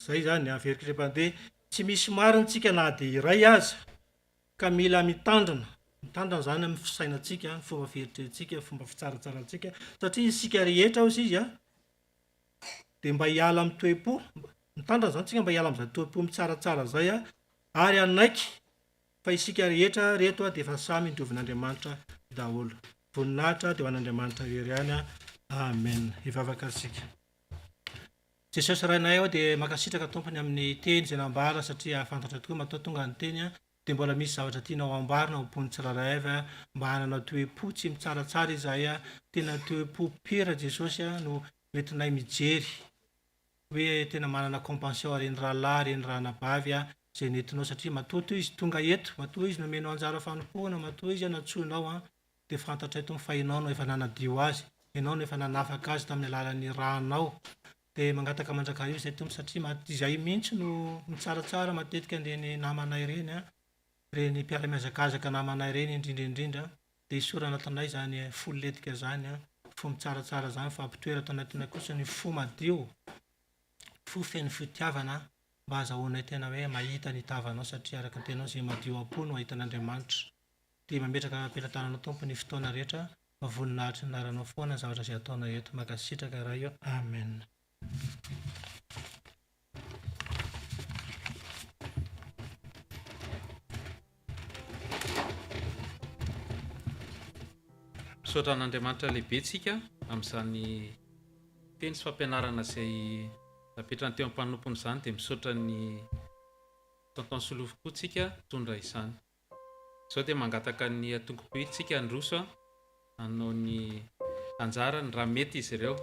Zay zany verik'Andriamanitra dia tsy misy marina tsika na dia iray aza ka mila mitandrina zany amin'ny fisainantsika, fomba fieritreretintsika, fomba fitsaratsaratsika satria isika rehetra hozy izy dia mba hiala amin'ny toe-po, mitandrina zany tsika mba hiala amin'izay toe-po mitsaratsara zay ary anaiky fa isika rehetra reto dia efa samy nidiovin'Andriamanitra daholo. Voninahitra dia ho an'Andriamanitra irery ihany. Amen. Hivavaka asika. Jesosy rainay dia mankasitraka tompony amin'ny teny izay nambara satria fantatra tokoa matoa tonga ny teny dia mbola misy zavatra tianao ambarina ompony tsirairay avy a mba hanana toe-po tsy mitsaratsara izahay a tena toe-po pira jesosy a no entinay mijery hoe tena manana compassion reny rahalahy reny rahanabavy a zay nentinao satria matoa izy tonga eto matoa izy nomenao anjara fanompoana matoa izy anatsoinao a dia fantatra eto mifahinao no efa nanadio azy ianao no efa nanafaka azy tamin'ny alalan'ny rahanao dia mangataka mandrakarivo zay tompo satria izay mihitsy no mitsaratsara matetika an'ireny namanay reny a reny mpiara-miazakazaka namanay reny indrindraindrindra dia isorana tanay zany folo letika zany a fo mitsaratsara zany fampitoera tanatiny kosa ny fo madio fo feno fitiavana mba azahoanay tena hoe mahita ny tavanao satria araka ny tenao zay madio am-po no ahitan'Andriamanitra dia mametraka ampelantananao tompo ny fotoana rehetra mavoninahitry ny naranao foana zavatra zay ataonao eto makasitraka raha io amen. misaotra an'Andriamanitra lehibe tsika amin'izany teny sy fampianarana izay napetrany teo ampanompony izany dia misaotra ny tonton Solofo tsika tondra izany. Izao dia mangataka ny atongobe tsika androso hanao ny anjarany raha mety izy ireo.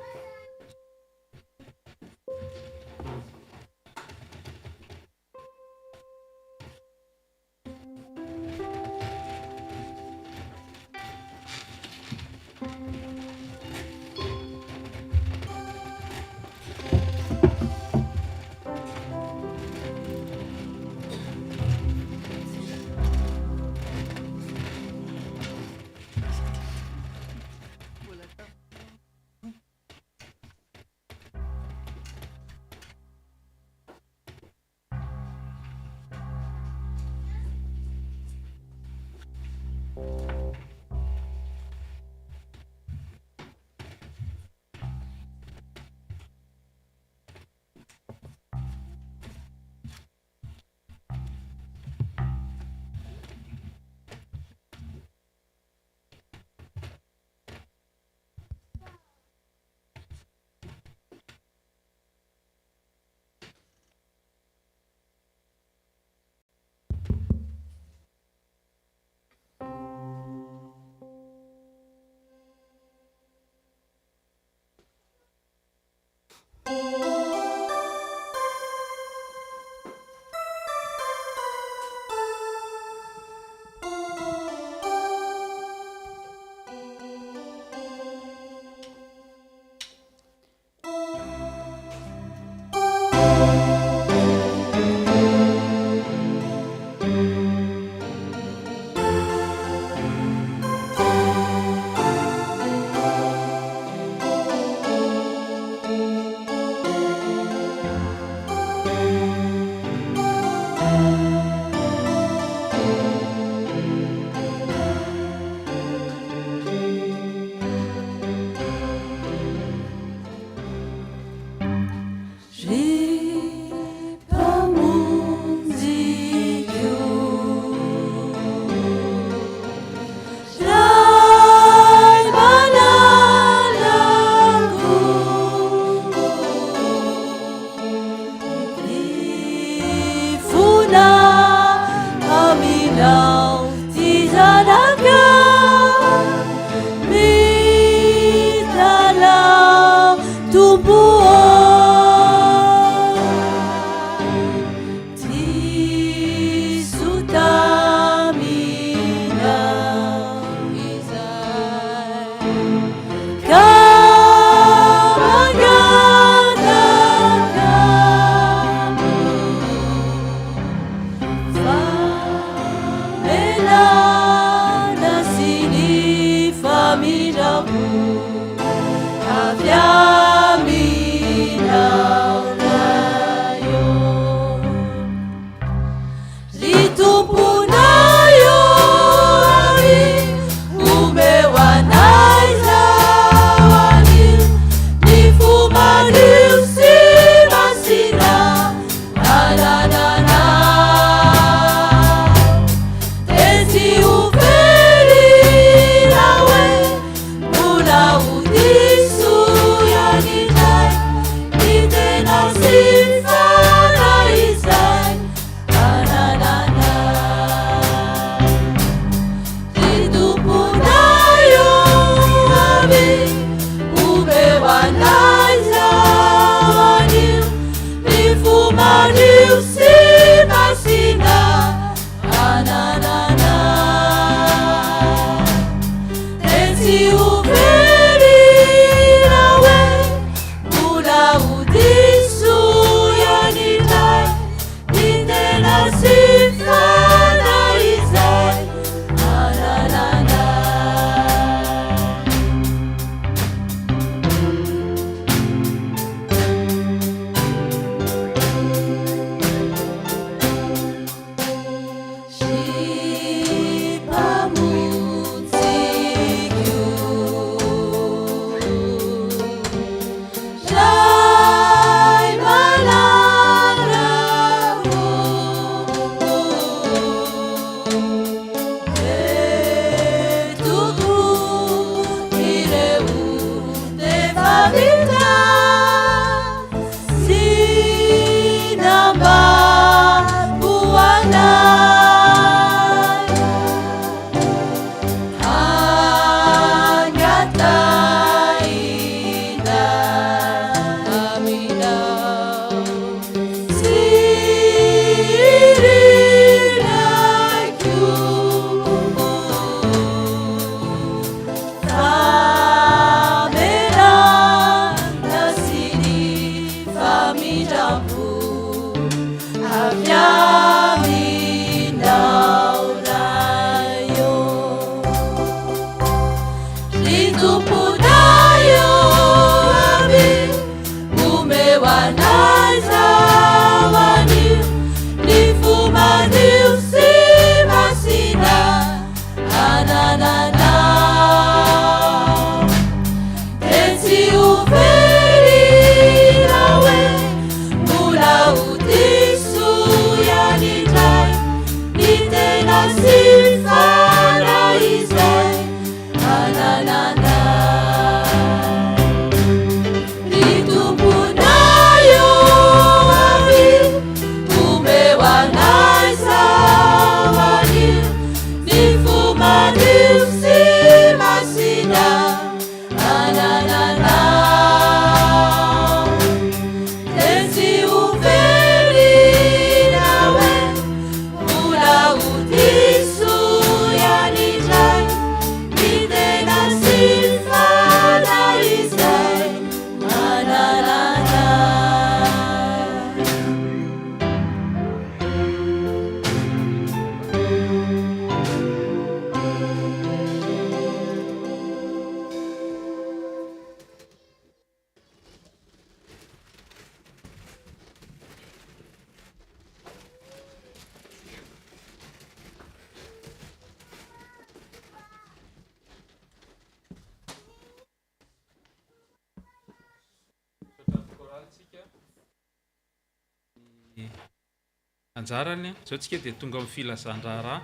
anjarany zao tsika dia tonga amin'ny filazan-draharaha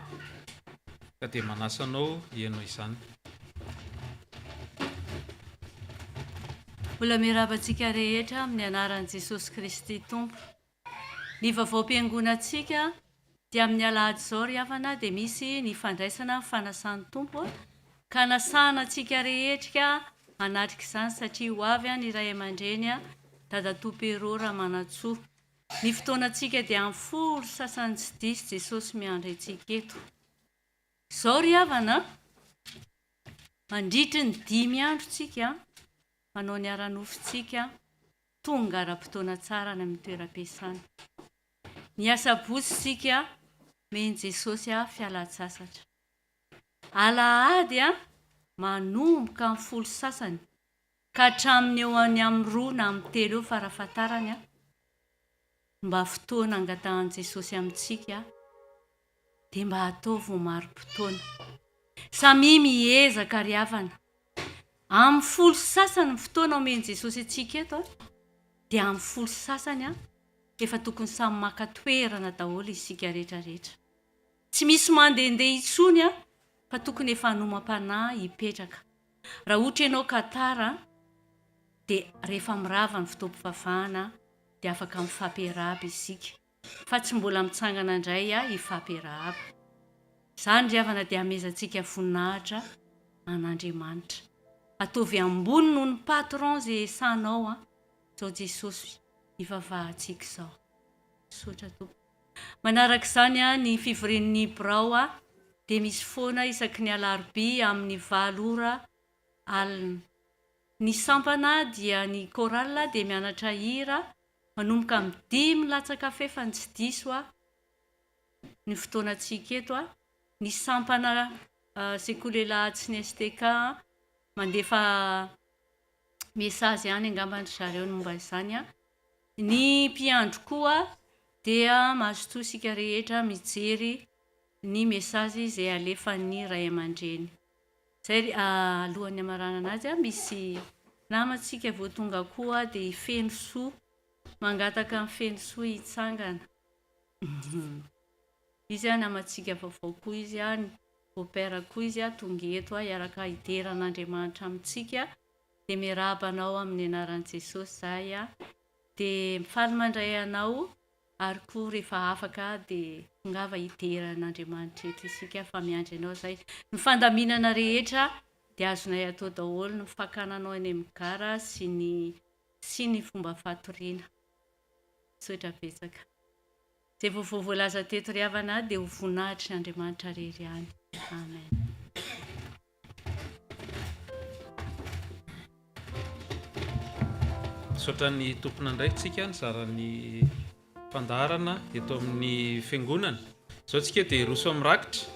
ka dia manasanao ianao izany. Mbola miarabantsika rehetra amin'ny anaran'i Jesosy Kristy Tompo. Ny vaovao-piangonantsika dia amin'ny alahady izao ry havana dia misy ny fandraisana fanasan'ny tompo ka nasana antsika rehetra hanatrika izany satria ho avy ny ray aman-dreny dada Topero Ramanantsoa. Ny fotoanantsika dia amin'ny folo sasany tsy diso Jesosy miandry antsika eto. Izao ry havana mandritry ny 5 andro tsika manao ny ara-nofontsika tonga ara-potoana tsara ny amin'ny toeram-piasana. Ny asabotsitsika meny Jesosy fialan-tsasatra. Alahady manomboka amin'ny folo sasany ka hatramin'ny eo any amin'ny 2 na amin'ny 3 eo farafahatarany mba fotoana angatahan'i Jesosy amintsika dia mba hatao voamarom-potoana. Samy miezaka ry havana. Amin'ny folo sasany ny fotoana omeny Jesosy antsika eto dia amin'ny folo sasany efa tokony samy maka toerana daholo isika rehetrarehetra. Tsy misy mandehandeha intsony fa tokony efa hanomam-panahy hipetraka. Raha ohatra ianao ka tara dia rehefa mirava ny fotoam-pivavahana dia afaka mifampiarahaba isika. Fa tsy mbola mitsangana indray hifampiarahaba. Izany ry havana dia hamezantsika voninahitra an'Andriamanitra. Ataovy ambony noho ny patron izay esanao zao Jesosy hivavahantsika izao. Sotra tompo. Manaraka izany ny fivorian'ny birao dia misy foana isaky ny alarobia amin'ny 7 ora alina. Ny sampana dia ny korala dia mianatra hira manomboka amin'ny 5 latsa-kafe fa tsy diso ny fotoanantsika eto. Ny sampana sekolela tsy ny STK mandefa mesazy ihany angambany zareo ny momba izany. Ny mpiandro koa dia mazotoa isika rehetra mijery ny mesazy izay alefan'ny ray aman-dreny. Zay alohan'ny amaranana azy misy namantsika vao tonga koa dia feno soa mangataka amin'ny feno soa hitsangana. Izy namantsika vaovao koa izy opera koa izy tonga eto hiaraka hideran'Andriamanitra amintsika dia miarabanao amin'ny anaran'i Jesosy zahay dia mifaly mandray anao ary koa rehefa afaka dia ngava hideran'Andriamanitra eto isika fa miandry anao zay. Ny fandaminana rehetra dia azonay atao daholo ny fakananao any amin'ny gara sy ny fomba fatoriana. Sotra betsaka. Zay vaovao voalaza teto ry havana dia ho voninahitry n'Andriamanitra rery ihany. Amen. Sotra ny tompona ndraikitsika nizaran'ny fandaharana eto amin'ny fiangonana. Zao tsika dia roso mirakitra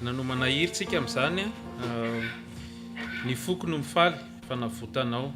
nanomana hiritsika amin'izany ny foko no mifaly fanavotanao.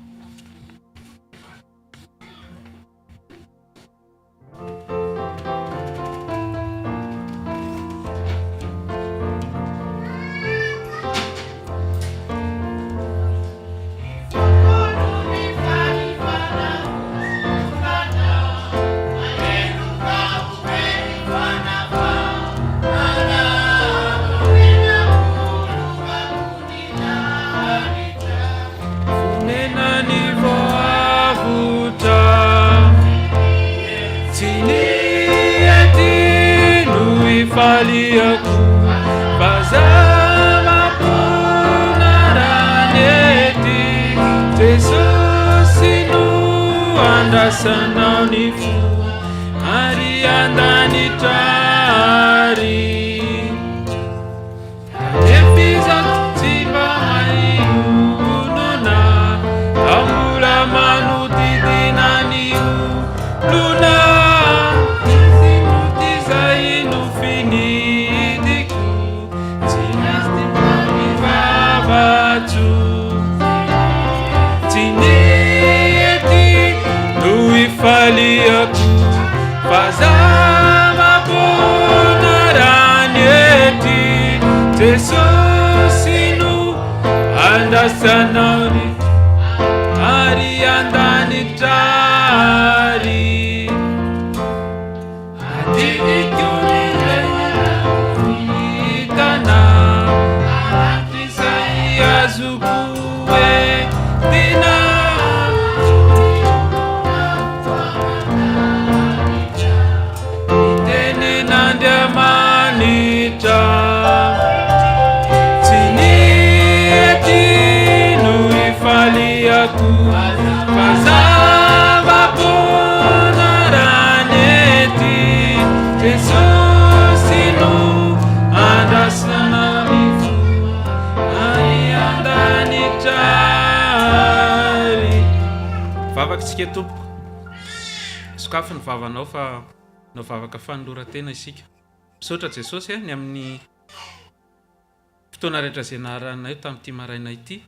Sanau ni fu arianda ni tari epizat tiba mai unona amula manuti dinani luna sinuti zainu finidiku tinasti mami babatu fali aku fazama ponaranyeti Jesusinu andasanani ari andani Vavakantsika tompoko. Sokafo ny vavanao fa nao vavaka fanolora-tena isika. Misaotra Jesosy ny amin'ny fotoana rehetra izay naharanay tamin'ity maraina ity.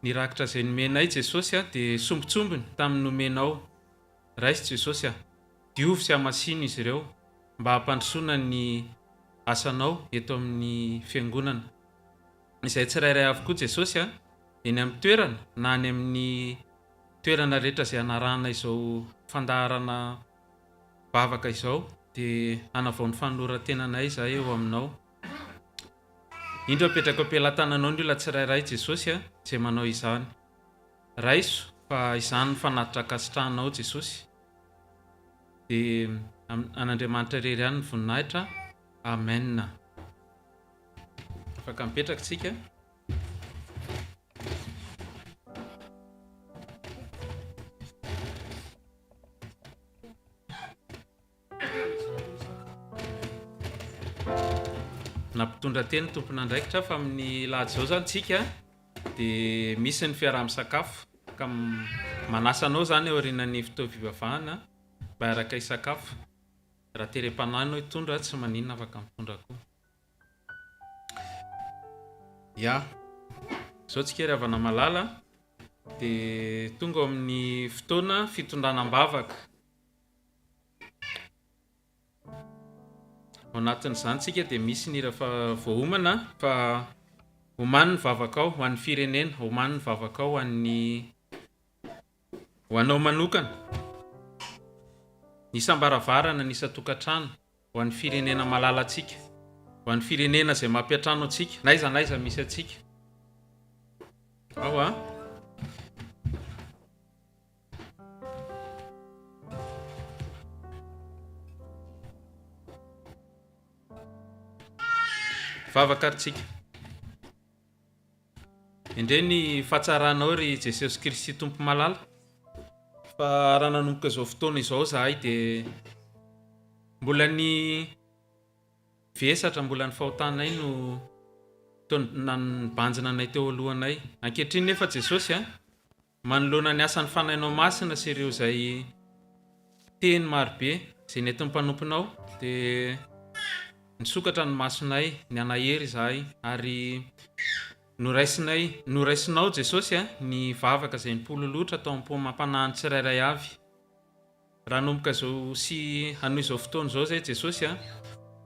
Ny rakitra izay nomenay Jesosy dia sombitsombiny tamin'ny nomenao. Raisy Jesosy diovy sy hamasiny izy ireo mba hampandrosoana ny asanao eto amin'ny fiangonana. Izay tsirairay avokoa Jesosy eny amin'ny toerana na any amin'ny toerana rehetra izay anarahana izao fandaharana bavaka izao dia hanavao ny fanoloran-tenanay izahay eo aminao. Indro apetraka am-pelantananao ny olona tsirairay Jesosy izay manao izany. Raiso fa izany ny fanatitra kasitrahanao Jesosy. Dia an'Andriamanitra irery ihany ny voninahitra. Amen. Afaka mipetraka tsika. Nampitondra teny tompon'andraikitra fa amin'ny lahady izao zany tsika dia misy ny fiaraha-misakafo ka manasa anao zany aorianan'ny fitaovivavahana mba araka hisakafo. Raha terem-panahy ianao hitondra tsy maninona afaka mitondra koa. Ya, izao tsika ry havana malala dia tonga ao amin'ny fotoana fitondranam-bavaka. Ao anatin'izany tsika dia misy ny raha voahomana fa homany ny vavakao ho an'ny firenena, homany ny vavakao ho anao manokana. Ny isam-baravarana, ny isa-tokantrano ho an'ny firenena malala antsika, ho an'ny firenena izay mampiatrano antsika, n'aiza misy antsika. Ao vavaka aritsika. Indray ny fahatsaranao ry Jesosy Kristy tompo malala. Fa raha nanomboka izao fotoana izao zahay dia mbola ny vesatra, mbola ny fahotanay no nibanjina anay teo alohanay. Ankehitriny nefa Jesosy manoloana ny asan'ny fanahinao masina sy ireo izay teny marobe izay nentin'ny mpanomponao dia nisokatra ny masonay, ny anahery zahay ary noraisinao Jesosy ny vavaka izay nipololotra tao am-panahy tsirairay avy. Raha nomboka izao sy hanohy izao fotoana izao zay Jesosy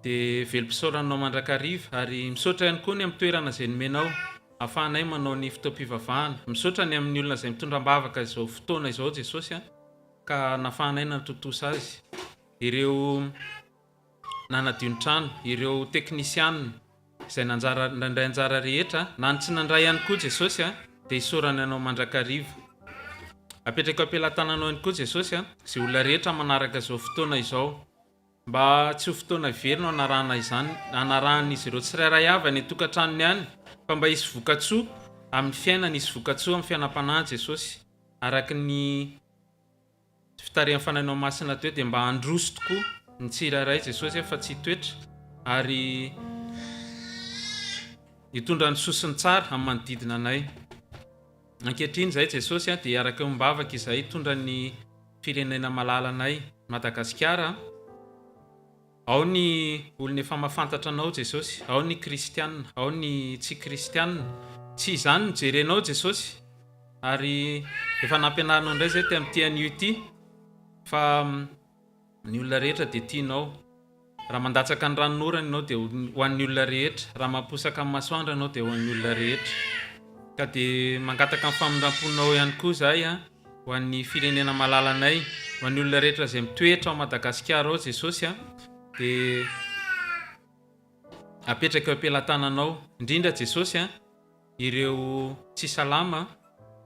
dia velom-pisaoranao mandrakariva ary misaotra ihany koa ny amin'ny toerana izay nomenao ahafahanay manao ny fotoam-pivavahana. Misaotra ny amin'ny olona izay mitondram-bavaka izao fotoana izao Jesosy ka nahafahanay nantotosa azy. Ireo nanadiontrano, ireo teknisianina izay nandray anjara rehetra na ny tsy nandray ihany koa Jesosy dia isaorana ianao mandrakariva. Apetraka am-pelantananao ihany koa Jesosy izay olona rehetra manaraka izao fotoana izao mba tsy ho fotoana very anarahan'izy ireo tsirairay avy any tokantranony ihany fa mba hisy vokatsoa amin'ny fiainana, hisy vokatsoa amin'ny fiainam-panahy Jesosy. Araka ny fitarihan'ny fanahinao masina teo dia mba handroso tokoa ny tsirairay Jesosy fa tsy toetra ary hitondra ny sosiny tsara amin'ny manodidina anay. Ankehitriny izay Jesosy dia araka ny mbavaka izay hitondra ny firenena malala anay Madagasikara. Ao ny olona efa mahafantatra anao Jesosy, ao ny kristianina, ao ny tsy kristianina. Tsy izany no jerenao Jesosy ary efa nampianarinao indray zay tamin'ity anio ity fa ny olona rehetra dia tianao. Raha mandatsaka ny ranonorana ianao dia ho an'ny olona rehetra, raha mamposaka amin'ny masoandro ianao dia ho an'ny olona rehetra. Ka dia mangataka amin'ny famindram-ponao ihany koa zahay ho an'ny firenena malala anay, ho an'ny olona rehetra izay mitoetra ao Madagasikara ao Jesosy dia apetraka eo am-pelantananao. Indrindra Jesosy ireo tsy salama,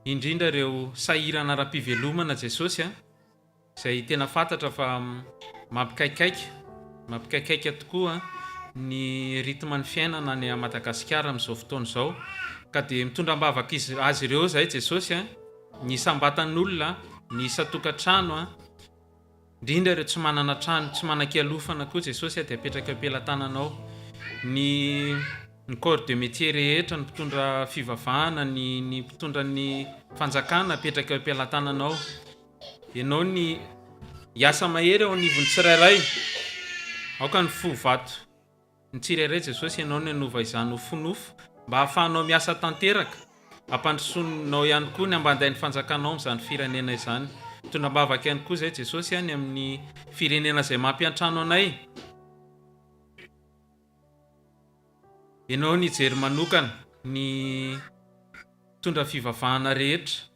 indrindra ireo sahirana ara-pivelomana Jesosy izay tena fantatra fa mampikaikaika tokoa ny ritme ny fiainana any Madagasikara amin'izao fotoana izao. Ka dia mitondram-bavaka azy ireo zahay Jesosy ny sambatan'olona, ny isa-tokantrano, indrindra ireo tsy manana trano, tsy manan-kialofana koa Jesosy dia apetraka am-pelantananao. Ny ny corps de métier rehetra ny mpitondra fivavahana ny mpitondra ny fanjakana apetraka eo am-pialantananao. Ianao ny hiasa mahery ao anivon'ny tsirairay, aoka ny fo vato ny tsirairay Jesosy ianao ny anova izany ho fonofo mba hahafahanao miasa tanteraka, ampandrosonao ihany koa ny ambandain'ny fanjakanao amin'izany firenena izany. Tondrambavaka ihany koa zay Jesosy any amin'ny firenena izay mampiantrano anay. Ianao ny jery manokana ny tondra fivavahana rehetra.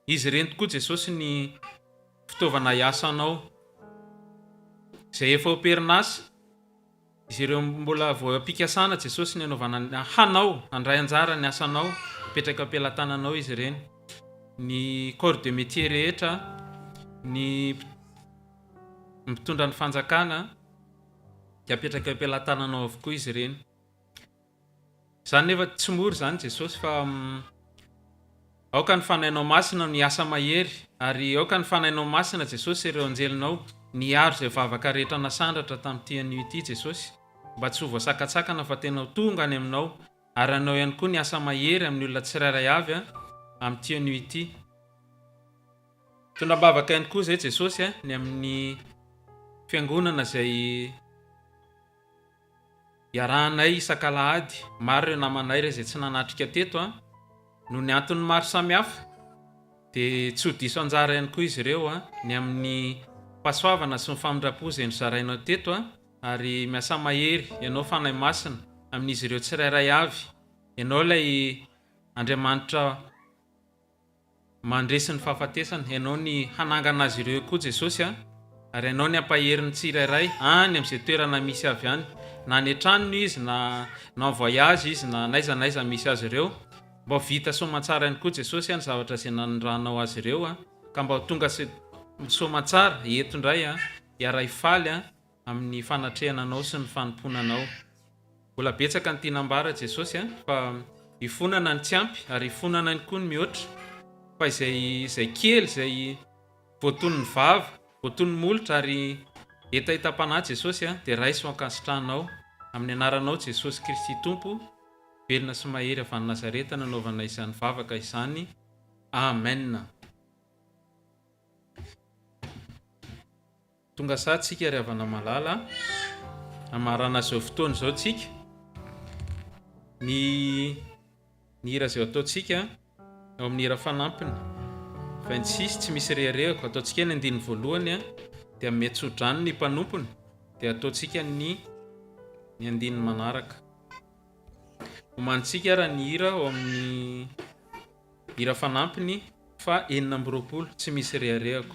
Izy ireny tokoa Jesosy ny fitaovana iasanao. Izay efa operinasa, izy ireo mbola vao am-pikasana Jesosy ny anaovana hanao, handray anjara ny asanao, petraka am-pialantananao izy ireny. Ny corps de métier rehetra, ny mitondra ny fanjakana, dia apetraka am-pialantananao avokoa izy ireny. Zany nefa tsy mora zany Jesosy fa aoka ny fanainao masina ny asa mahery, ary aoka ny fanainao masina Jesosy ireo anjelinao niaro izay vavaka rehetra nasandratra tamin'ity anio ity Jesosy, mba tsy ho voasakatsakana fa tena tonga any aminao, ary anao ihany koa ny asa mahery amin'ny olona tsirairay avy amin'ity anio ity. Tondrambavaka ihany koa zay Jesosy ny amin'ny fiangonana izay iarahanay isan-kalahady. Maro ireo namanay ireo izay tsy nanatrika teto noho ny antony maro samihafa, dia tsy ho diso anjara ihany koa izy ireo ny amin'ny fahasoavana sy ny famindrapo izay nozarainao teto, ary miasa mahery ianao fanahy masina amin'izy ireo tsirairay avy. Ianao ilay Andriamanitra mandresy ny fahafatesana, ianao ny hanangana azy ireo koa Jesosy, ary ianao ny ampahery ny tsirairay any amin'izay toerana misy avy any, na ny an-tranony izy, na en voyage izy, na n'aiza misy azy ireo, mba vita somatsara ihany koa Jesosy ny zavatra izay nanondranao azy ireo, ka mba tonga somatsara eto indray hiara hifaly amin'ny fanatrehananao sy ny fanomponanao. Mbola betsaka ny tinambara Jesosy fa hifonana ny tsy ampy, ary hifonana ihany koa ny mihoatra, fa izay kely izay voatony ny vava, voatony ny molotra, ary etaita-panahy Jesosy dia raisy ho ankasitranao amin'ny anaranao Jesosy Kristy Tompo, velona sy mahery avy any Nazareta, nanaovana izany vavaka izany. Amen. Tonga sa tsika ry havana malala, amarana izao fotoana izao tsika, ny hira izay ataontsika ao amin'ny hira fanampiny 26 tsy misy reharehako, ataontsika ny andiny voalohany dia metsodrano ny mpanompony, dia ataontsika ny andiny manaraka. Omantsika raha ny hira ao amin'ny hira fanampiny fa 420 tsy misy reharehako.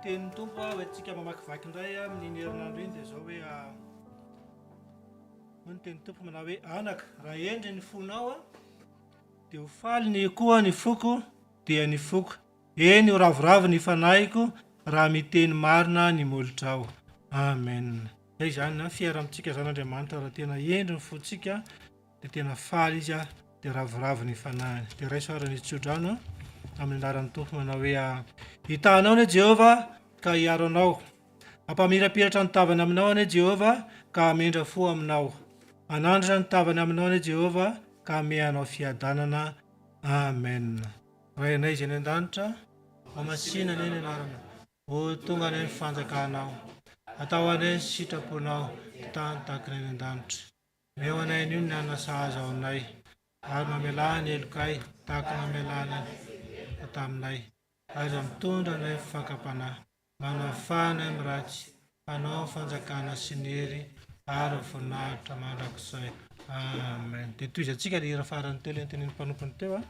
Tenin'ny tompo hoe tsika mamakivaky indray amin'ny herinandro iny dia zao hoe hoy ny tenin'ny tompo manao hoe anaka raha endry ny fonao dia ho faly ny koa ny foko dia ny foko, eny ho ravoravo ny fanahiko raha miteny marina ny molotrao. Amen. Izany fiara amintsika zany Andriamanitra raha tena endry ny fontsika dia tena faly izy a dia ravoravo ny fanahiny dia raisoarany tsodrano amin'ny anaran'ny tompo manao hoe hitanao anie Jehova ka hiaro anao, ampamirapiratra ny tavany aminao anie Jehova ka amendra fo aminao, anandratra ny tavany aminao anie Jehova ka ameanao fiadanana. Amen. Rainay izy any an-danitra amasina ny anarana ho tonga any ny fanjakanao, atao anay ny sitraponao tany tahaka ny any an-danitra. Eo anay io ny anasahaza ao anay ary mamelany elokay tahaka namelany taminay ary mitondra anay fifakapanahy, manafana amin'ny ratsy, hanao fanjakana sy ny hery ary voninahitra mandrakizay. Amen. Dia toy izy antsika dia hira farany telo entenen'ny mpanompony teo a.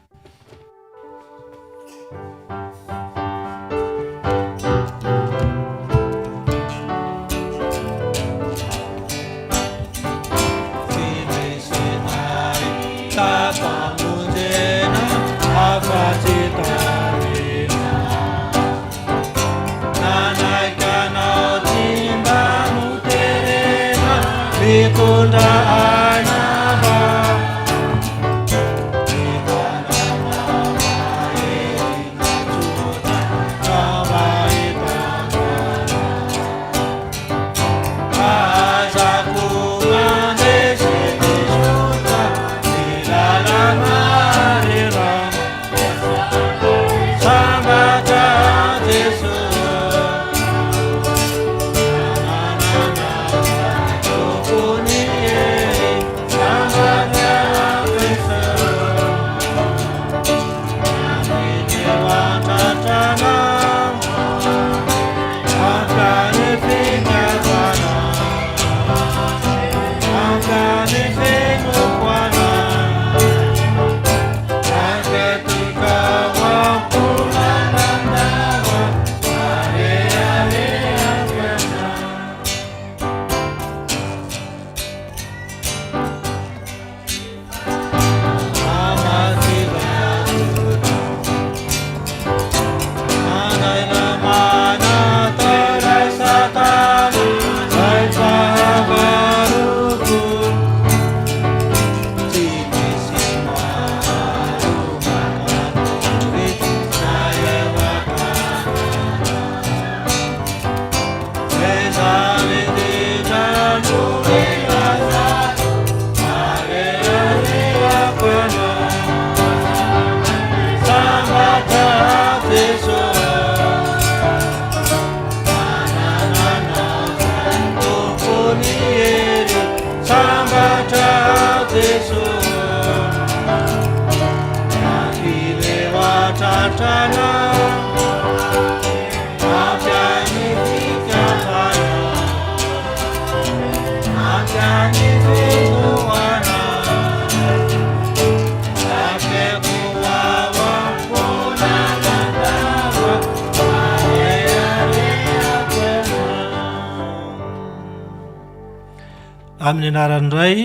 Amin'ny anaran'ny Ray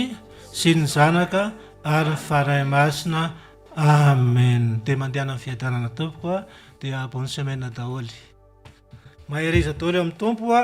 sy ny Zanaka ary ny Fanahy Masina. Amen. Dia mandeha amin'ny fiadanana Tompo dia bonne semaine daholo. Maheriza daholo amin'ny Tompo